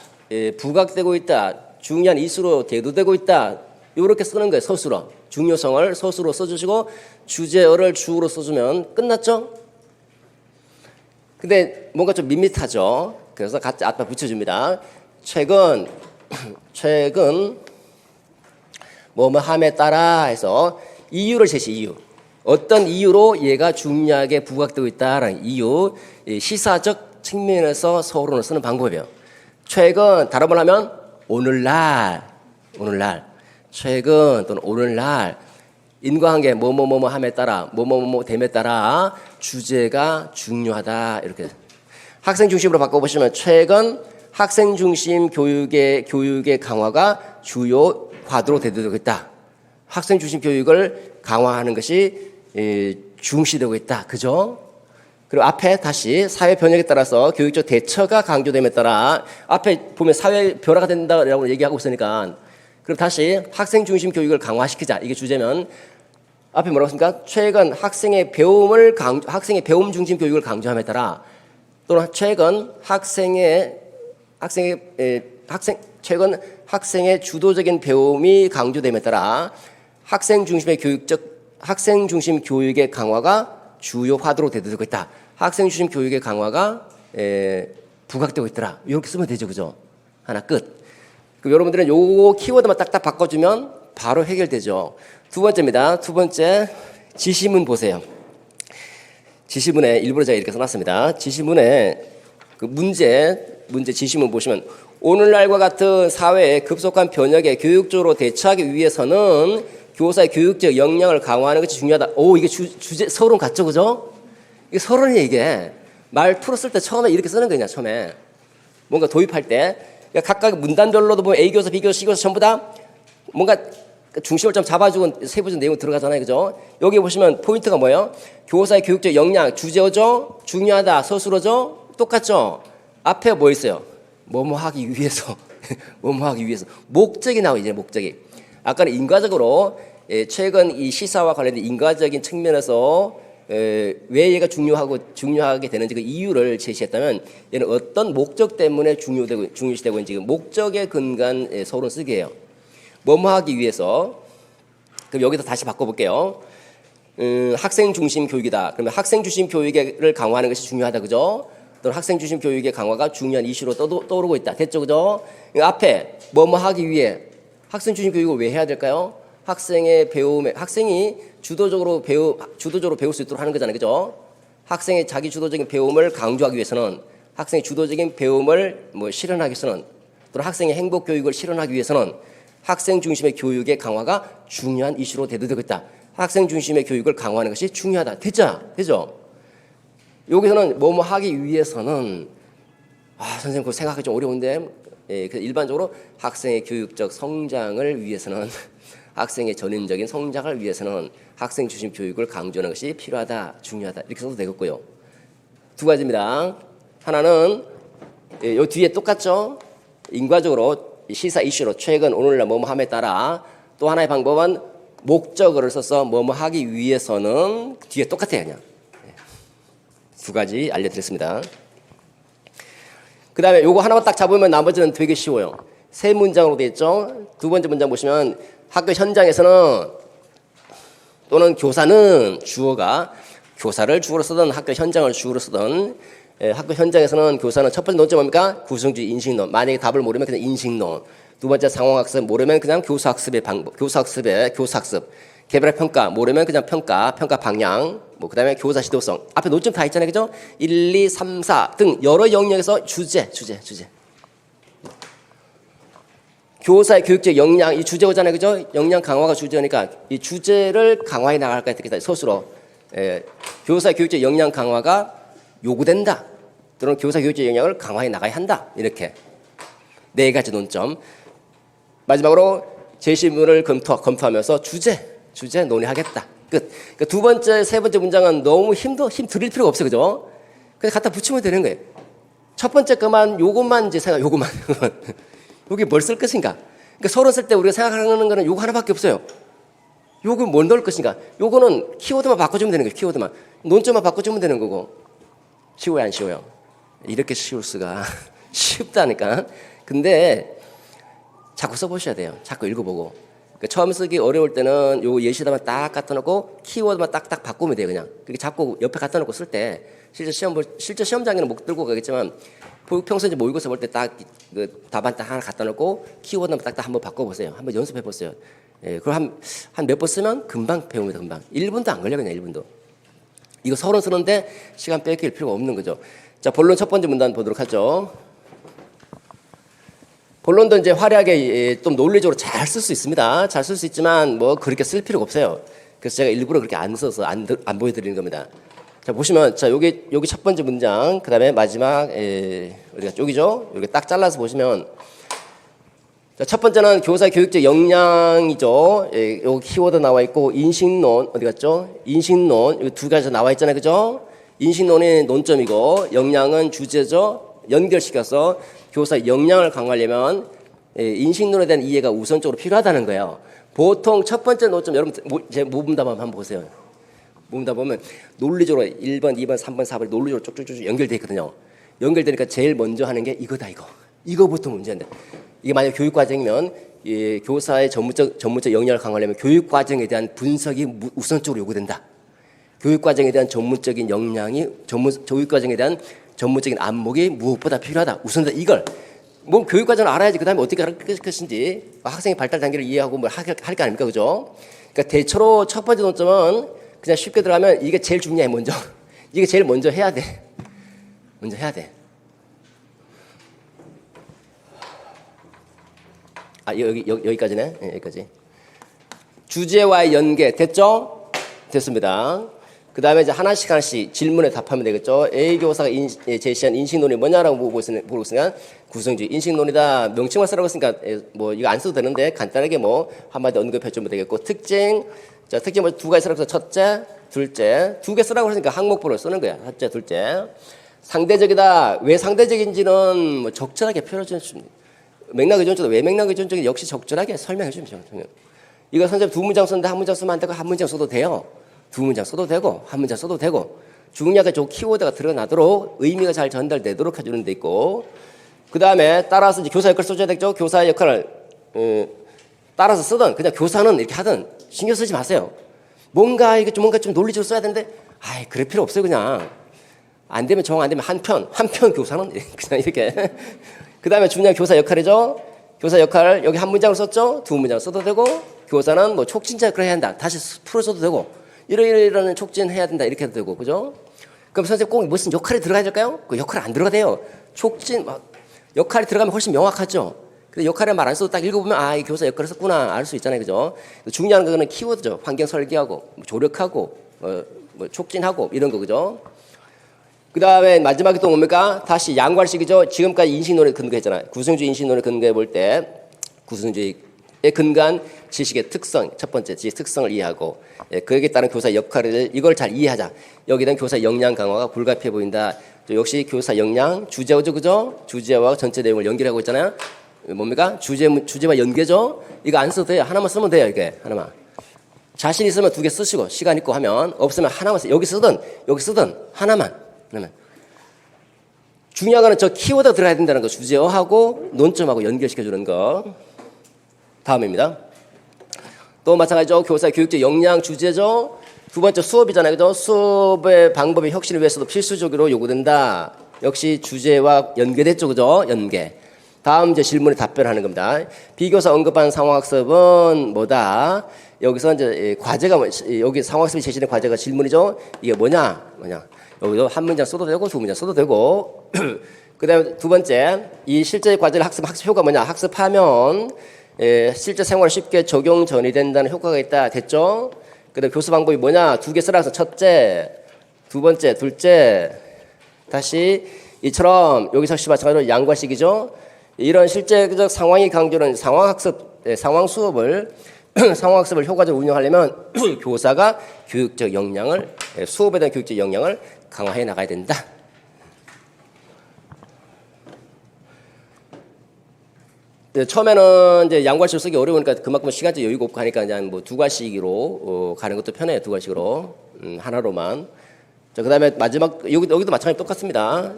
부각되고 있다. 중요한 이수로 대두되고 있다. 요렇게 쓰는 거예요. 서술어. 중요성을 서술로 써주시고 주제어를 주어로 써주면 끝났죠. 근데 뭔가 좀 밋밋하죠. 그래서 같이 앞에 붙여줍니다. 최근 뭐뭐함에 따라 해서 이유를 이유. 어떤 이유로 얘가 중요하게 부각되고 있다라는 이유, 시사적 측면에서 서술어를 쓰는 방법이에요. 최근 다른 말 하면 오늘날 최근 또는 오늘날 인과관계 뭐뭐뭐뭐함에 따라 뭐뭐뭐됨에 따라 주제가 중요하다. 이렇게 학생 중심으로 바꿔보시면 최근 학생 중심 교육의 강화가 주요 과도로 대두되고 있다. 학생 중심 교육을 강화하는 것이 중시되고 있다. 그죠? 그리고 앞에 다시 사회 변혁에 따라서 교육적 대처가 강조됨에 따라 앞에 보면 사회 변화가 된다라고 얘기하고 있으니까 그럼 다시 학생 중심 교육을 강화시키자. 이게 주제면 앞에 뭐라고 했습니까? 최근 학생의 배움 중심 교육을 강조함에 따라 또는 최근 최근 학생의 주도적인 배움이 강조됨에 따라 학생 중심 교육의 강화가 주요 화두로 대두되고 있다. 학생 중심 교육의 강화가 부각되고 있더라. 이렇게 쓰면 되죠, 그죠? 하나 끝. 그럼 여러분들은 요 키워드만 딱딱 바꿔주면 바로 해결되죠. 두 번째입니다. 두 번째 지시문 보세요. 지시문에 일부러 제가 이렇게 써놨습니다. 지시문에 그 문제 지시문 보시면 오늘날과 같은 사회의 급속한 변혁에 교육적으로 대처하기 위해서는 교사의 교육적 역량을 강화하는 것이 중요하다. 오, 이게 주제 서론 같죠, 그죠? 이게 서론이 이게 말투로 쓸 때 처음에 이렇게 쓰는 거냐, 처음에 뭔가 도입할 때 각각 문단별로도 보면 A 교사, B 교사, C 교사 전부 다 뭔가 중심을 좀 잡아주고 세부적 내용 들어가잖아요, 그죠? 여기 보시면 포인트가 뭐예요? 교사의 교육적 역량, 주제어죠, 중요하다, 서술어죠, 똑같죠? 앞에 뭐 있어요? 뭐뭐 하기 위해서, 뭐뭐 하기 위해서. 목적이 나와요, 이제 목적이. 아까는 인과적으로 최근 이 시사와 관련된 인과적인 측면에서 왜 얘가 중요하게 되는지 그 이유를 제시했다면 얘는 어떤 목적 때문에 중요시되고 있는지 그 목적에 근간 서론 쓰기 해요. 뭐뭐 하기 위해서. 그럼 여기서 다시 바꿔볼게요. 학생 중심 교육이다. 그러면 학생 중심 교육을 강화하는 것이 중요하다, 그죠? 또는 학생 중심 교육의 강화가 중요한 이슈로 떠오르고 있다. 됐죠, 그죠? 앞에 뭐뭐 하기 위해 학생 중심 교육을 왜 해야 될까요? 학생이 주도적으로 배울 수 있도록 하는 거잖아요, 그죠? 학생의 자기 주도적인 배움을 강조하기 위해서는 학생의 주도적인 배움을 실현하기 위해서는 또는 학생의 행복 교육을 실현하기 위해서는 학생 중심의 교육의 강화가 중요한 이슈로 대두되고 있다. 학생 중심의 교육을 강화하는 것이 중요하다. 되죠? 여기서는 뭐뭐 하기 위해서는 선생님 그거 생각하기 좀 어려운데 일반적으로 학생의 교육적 성장을 위해서는 학생의 전인적인 성장을 위해서는 학생 중심 교육을 강조하는 것이 필요하다, 중요하다 이렇게 써도 되겠고요. 두 가지입니다. 하나는 요 뒤에 똑같죠. 인과적으로 시사 이슈로 최근 오늘날 뭐뭐함에 따라 또 하나의 방법은 목적어를 써서 뭐뭐 하기 위해서는 뒤에 똑같아요, 그냥. 두 가지 알려드렸습니다. 그 다음에 요거 하나만 딱 잡으면 나머지는 되게 쉬워요. 세 문장으로 되어 있죠. 두 번째 문장 보시면 학교 현장에서는 또는 교사는 주어가 교사를 주어로 쓰든 학교 현장을 주어로 쓰든 학교 현장에서는 교사는 첫 번째 논점 뭡니까? 구성주의 인식론. 만약에 답을 모르면 그냥 인식론. 두 번째 상황학습 모르면 그냥 교사학습의 방법, 교사학습, 개별의 평가 모르면 그냥 평가 방향 뭐 그다음에 교사 지도성. 앞에 노점 다 있잖아요. 그죠? 1, 2, 3, 4 등 여러 영역에서 주제. 교사의 교육적 역량, 이 주제어잖아요. 그죠? 역량 강화가 주제니까 이 주제를 강화해 나갈 것 같다. 스스로. 교사의 교육적 역량 강화가 요구된다. 또는 교사 교육적 역량을 강화해 나가야 한다. 이렇게 4가지 논점. 마지막으로 제시문을 검토하면서 주제 논의하겠다. 끝. 그러니까 두 번째, 세 번째 문장은 너무 힘 들일 필요가 없어요. 그죠? 그냥 갖다 붙이면 되는 거예요. 첫 번째 것만, 요것만 이제 생각, 요것만. 여기 뭘 쓸 것인가? 그러니까 서론 쓸 때 우리가 생각하는 거는 요거 하나밖에 없어요. 요거 뭘 넣을 것인가? 요거는 키워드만 바꿔주면 되는 거예요. 키워드만. 논점만 바꿔주면 되는 거고. 쉬워요, 안 쉬워요? 이렇게 쉬울 수가. 쉽다니까. 근데 자꾸 써보셔야 돼요. 자꾸 읽어보고. 그러니까 처음 쓰기 어려울 때는 요 예시다만 딱 갖다 놓고 키워드만 딱딱 바꾸면 돼요. 그냥. 그렇게 자꾸 옆에 갖다 놓고 쓸 때 실제 시험장에는 못 들고 가겠지만 평소에 이제 모의고사 볼 때 딱 그 답안 딱 하나 갖다 놓고 키워드만 딱딱 한번 바꿔보세요. 한번 연습해 보세요. 예, 그럼 한 몇 번 쓰면 금방 배웁니다. 금방. 1분도 안 걸려 그냥 1분도. 이거 서론 쓰는데 시간 뺏길 필요가 없는 거죠. 자, 본론 첫 번째 문단 보도록 하죠. 본론도 이제 화려하게 좀 논리적으로 잘 쓸 수 있습니다. 잘 쓸 수 있지만 뭐 그렇게 쓸 필요가 없어요. 그래서 제가 일부러 그렇게 안 써서 안 보여드리는 겁니다. 자, 보시면 자 여기 첫 번째 문장, 그다음에 마지막 어디가 쪽이죠? 여기 딱 잘라서 보시면 자, 첫 번째는 교사 교육적 역량이죠. 여기 키워드 나와 있고 인식론 어디 갔죠? 인식론 여기 두 가지 나와 있잖아요, 그죠? 인식론이 논점이고 역량은 주제죠. 연결시켜서 교사 역량을 강화하려면 인식론에 대한 이해가 우선적으로 필요하다는 거예요. 보통 첫 번째 논점 여러분 제 모범답 한번 보세요. 모범답 보면 논리적으로 1번, 2번, 3번, 4번 논리적으로 쭉쭉쭉 연결되어 있거든요. 연결되니까 제일 먼저 하는 게 이거다 이거. 이거부터 문제인데 이게 만약 교육과정이면 교사의 전문적 역량을 강화하려면 교육과정에 대한 분석이 우선적으로 요구된다. 교육과정에 대한 전문적인 역량이 교육과정에 대한 전문적인 안목이 무엇보다 필요하다. 우선 이걸 뭐 교육과정을 알아야지 그 다음에 어떻게 할 것인지 학생의 발달 단계를 이해하고 뭘 할 거 아닙니까, 그죠? 그러니까 대체로 첫 번째 논점은 그냥 쉽게 들어가면 이게 제일 중요해 먼저. 이게 제일 먼저 해야 돼. 먼저 해야 돼. 아 여기까지네. 네, 여기까지. 주제와의 연계 됐죠? 됐습니다. 그 다음에 이제 하나씩 질문에 답하면 되겠죠. A 교사가 제시한 인식론이 뭐냐라고 물어보고 있으면 구성주의 인식론이다. 명칭만 쓰라고 했으니까 뭐 이거 안 써도 되는데 간단하게 뭐 한마디 언급해 주면 되겠고 특징. 자, 특징 뭐 두 가지 쓰라고 해서 첫째, 둘째. 두 개 쓰라고 했으니까 항목부를 쓰는 거야. 첫째, 둘째. 상대적이다. 왜 상대적인지는 뭐 적절하게 표현해 주면 맥락의 존재도 왜 맥락의 존재인지 역시 적절하게 설명해 주면 돼요. 이거 선생님 두 문장 썼는데 한 문장 쓰면 안 되고 한 문장 써도 돼요. 두 문장 써도 되고 한 문장 써도 되고 중요하게 저 키워드가 드러나도록 의미가 잘 전달되도록 해주는 데 있고 그 다음에 따라서 이제 교사 역할을 써줘야 되겠죠. 교사의 역할을 따라서 쓰든 그냥 교사는 이렇게 하든 신경 쓰지 마세요. 뭔가 좀 논리적으로 써야 되는데 아이 그럴 필요 없어요. 그냥 안 되면 정 안 되면 한편 교사는 그냥 이렇게 그 다음에 중요한 교사 역할이죠. 교사 역할 여기 한 문장을 썼죠. 두 문장 써도 되고 교사는 뭐 촉진자 역할을 해야 한다. 다시 풀어 써도 되고 이런 촉진해야 된다 이렇게 해도 되고 그죠? 그럼 선생님 꼭 무슨 역할이 들어가야 될까요? 그 역할 안 들어가대요. 촉진 역할이 들어가면 훨씬 명확하죠. 근데 역할을 말 안 써도 딱 읽어보면 아, 이 교사 역할을 썼구나 알 수 있잖아요, 그죠? 중요한 거는 키워드죠. 환경 설계하고 조력하고 뭐 촉진하고 이런 거 그죠? 그 다음에 마지막에 또 뭡니까? 다시 양관식이죠. 지금까지 인식론에 근거했잖아요. 구성주의 인식론에 근거해 볼 때 구성주의에 근거한 지식의 특성, 첫 번째 지식 특성을 이해하고 거기에 따른 교사 역할을 이걸 잘 이해하자. 여기는 교사 역량 강화가 불가피해 보인다. 또 역시 교사 역량 주제어죠, 그죠? 주제와 전체 내용을 연결하고 있잖아요. 뭡니까? 주제와 연계죠. 이거 안 써도 돼요. 하나만 쓰면 돼요. 이게 하나만. 자신 있으면 두 개 쓰시고 시간 있고 하면 없으면 하나만 쓰. 여기 쓰든 하나만. 그러면 중요한 거는 저 키워드가 들어가야 된다는 거. 주제어하고 논점하고 연결시켜 주는 거. 다음입니다. 또 마찬가지죠. 교사의 교육적 역량 주제죠. 두 번째 수업이잖아요. 그죠? 수업의 방법의 혁신을 위해서도 필수적으로 요구된다. 역시 주제와 연계됐죠. 그죠? 연계. 다음 이제 질문에 답변하는 겁니다. 비교사 언급한 상황학습은 뭐다? 여기서 이제 과제가 여기 상황학습이 제시된 과제가 질문이죠. 이게 뭐냐? 여기도 한 문장 써도 되고 두 문장 써도 되고. 그다음에 두 번째, 이 실제 과제를 학습 효과 뭐냐? 학습하면 실제 생활에 쉽게 적용 전이 된다는 효과가 있다. 됐죠? 그다음에 교수 방법이 뭐냐? 두 개 쓰라서 첫째, 두 번째, 둘째. 다시 이처럼 여기서 역시 마찬가지로 양과식이죠. 이런 실제적 상황이 강조하는 상황학습, 상황 수업을 상황학습을 효과적으로 운영하려면 교사가 교육적 역량을 수업에 대한 교육적 역량을 강화해 나가야 된다. 처음에는 이제 양과식을 쓰기 어려우니까 그만큼 시간적 여유가 없고 하니까 그냥 뭐 두 과식으로 가는 것도 편해요. 두 과식으로 하나로만. 자, 그다음에 마지막 여기도 마찬가지 똑같습니다.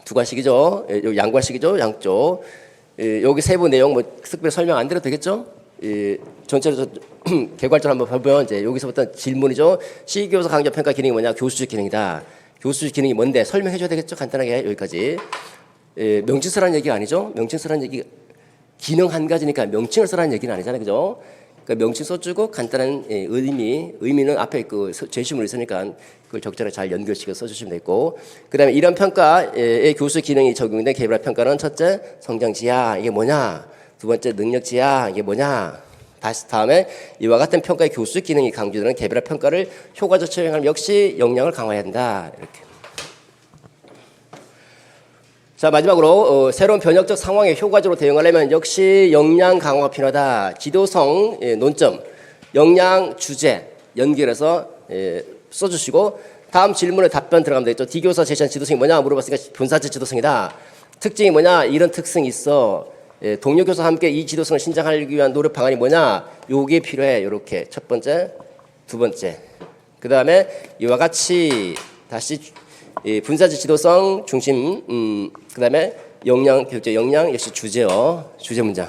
두 과식이죠. 양과식이죠. 양쪽. 여기 세부 내용 뭐 특별히 설명 안 드려도 되겠죠? 전체로 개괄적으로 한번 보면 이제 여기서부터 질문이죠. 시교사 강좌 평가 기능이 뭐냐? 교수적 기능이다. 교수적 기능이 뭔데? 설명해 줘야 되겠죠? 간단하게 여기까지. 명칭 쓰라는 얘기가 아니죠. 명칭 쓰라는 얘기 기능 한 가지니까 명칭을 쓰라는 얘기는 아니잖아요. 그죠? 그러니까 명칭 써주고 간단한 의미는 앞에 그 제시문이 있으니까 그걸 적절하게 잘 연결시켜 써주시면 되고, 그다음에 이런 평가의 교수 기능이 적용된 개별 평가는 첫째 성장 지향 이게 뭐냐, 두 번째 능력 지향 이게 뭐냐, 다음에 이와 같은 평가의 교수 기능이 강조되는 개별 평가를 효과적 처형하면 역시 역량을 강화해야 한다. 이렇게. 자, 마지막으로 새로운 변혁적 상황에 효과적으로 대응하려면 역시 역량 강화가 필요하다. 지도성 논점, 역량 주제 연결해서 써주시고 다음 질문에 답변 들어가면 되겠죠. D교사 제시한 지도성이 뭐냐 물어봤으니까 분사적 지도성이다. 특징이 뭐냐 이런 특성이 있어. 동료 교사와 함께 이 지도성을 신장하기 위한 노력 방안이 뭐냐 요게 필요해. 요렇게 첫 번째, 두 번째. 그 다음에 이와 같이 다시 분사적 지도성 중심, 그 다음에 역량, 교육적 역량 역시 주제요. 주제 문장.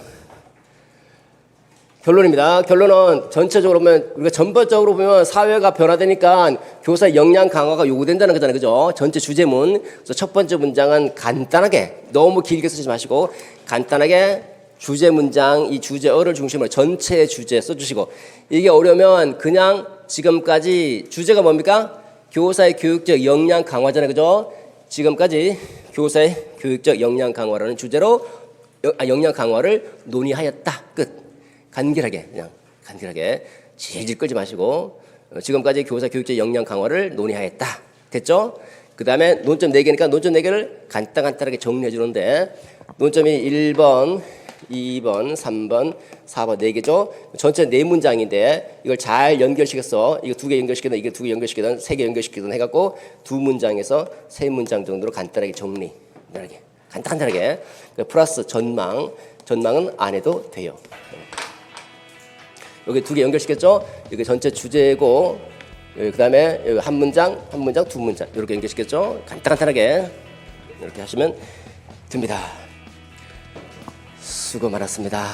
결론입니다. 결론은 전체적으로 보면 우리가 전반적으로 보면 사회가 변화되니까 교사의 역량 강화가 요구된다는 거잖아요. 그죠? 전체 주제문. 그래서 첫 번째 문장은 간단하게 너무 길게 쓰지 마시고 간단하게 주제 문장 이 주제어를 중심으로 전체 주제 써주시고, 이게 어려우면 그냥 지금까지 주제가 뭡니까? 교사의 교육적 역량 강화잖아요. 그죠? 지금까지 교사의 교육적 역량 강화라는 주제로 역량 강화를 논의하였다. 끝. 간결하게 그냥 간결하게 질질 끌지 마시고 지금까지 교사 교육적 역량 강화를 논의하였다. 됐죠? 그 다음에 논점 4개니까 논점 4개를 간단하게 정리해 주는데 논점이 1번, 2번, 3번, 4번 4개죠. 전체 4문장인데 이걸 잘 연결시켰어. 이거 2개 연결시키든 이거 2개 연결시키든 3개 연결시키든 해갖고 2문장에서 3문장 정도로 간단하게 정리. 간단하게. 플러스 전망은 안 해도 돼요. 여기 2개 연결시켰죠. 여기 전체 주제고 그 다음에 여기 한 문장, 두 문장 이렇게 연결시켰죠. 간단하게 이렇게 하시면 됩니다. 수고 많았습니다.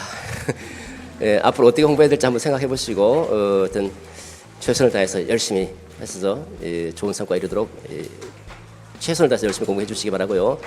앞으로 어떻게 홍보해야 될지 한번 생각해 보시고 어떤 최선을 다해서 열심히 해서 좋은 성과 이루도록 최선을 다해서 열심히 공부해 주시기 바라고요.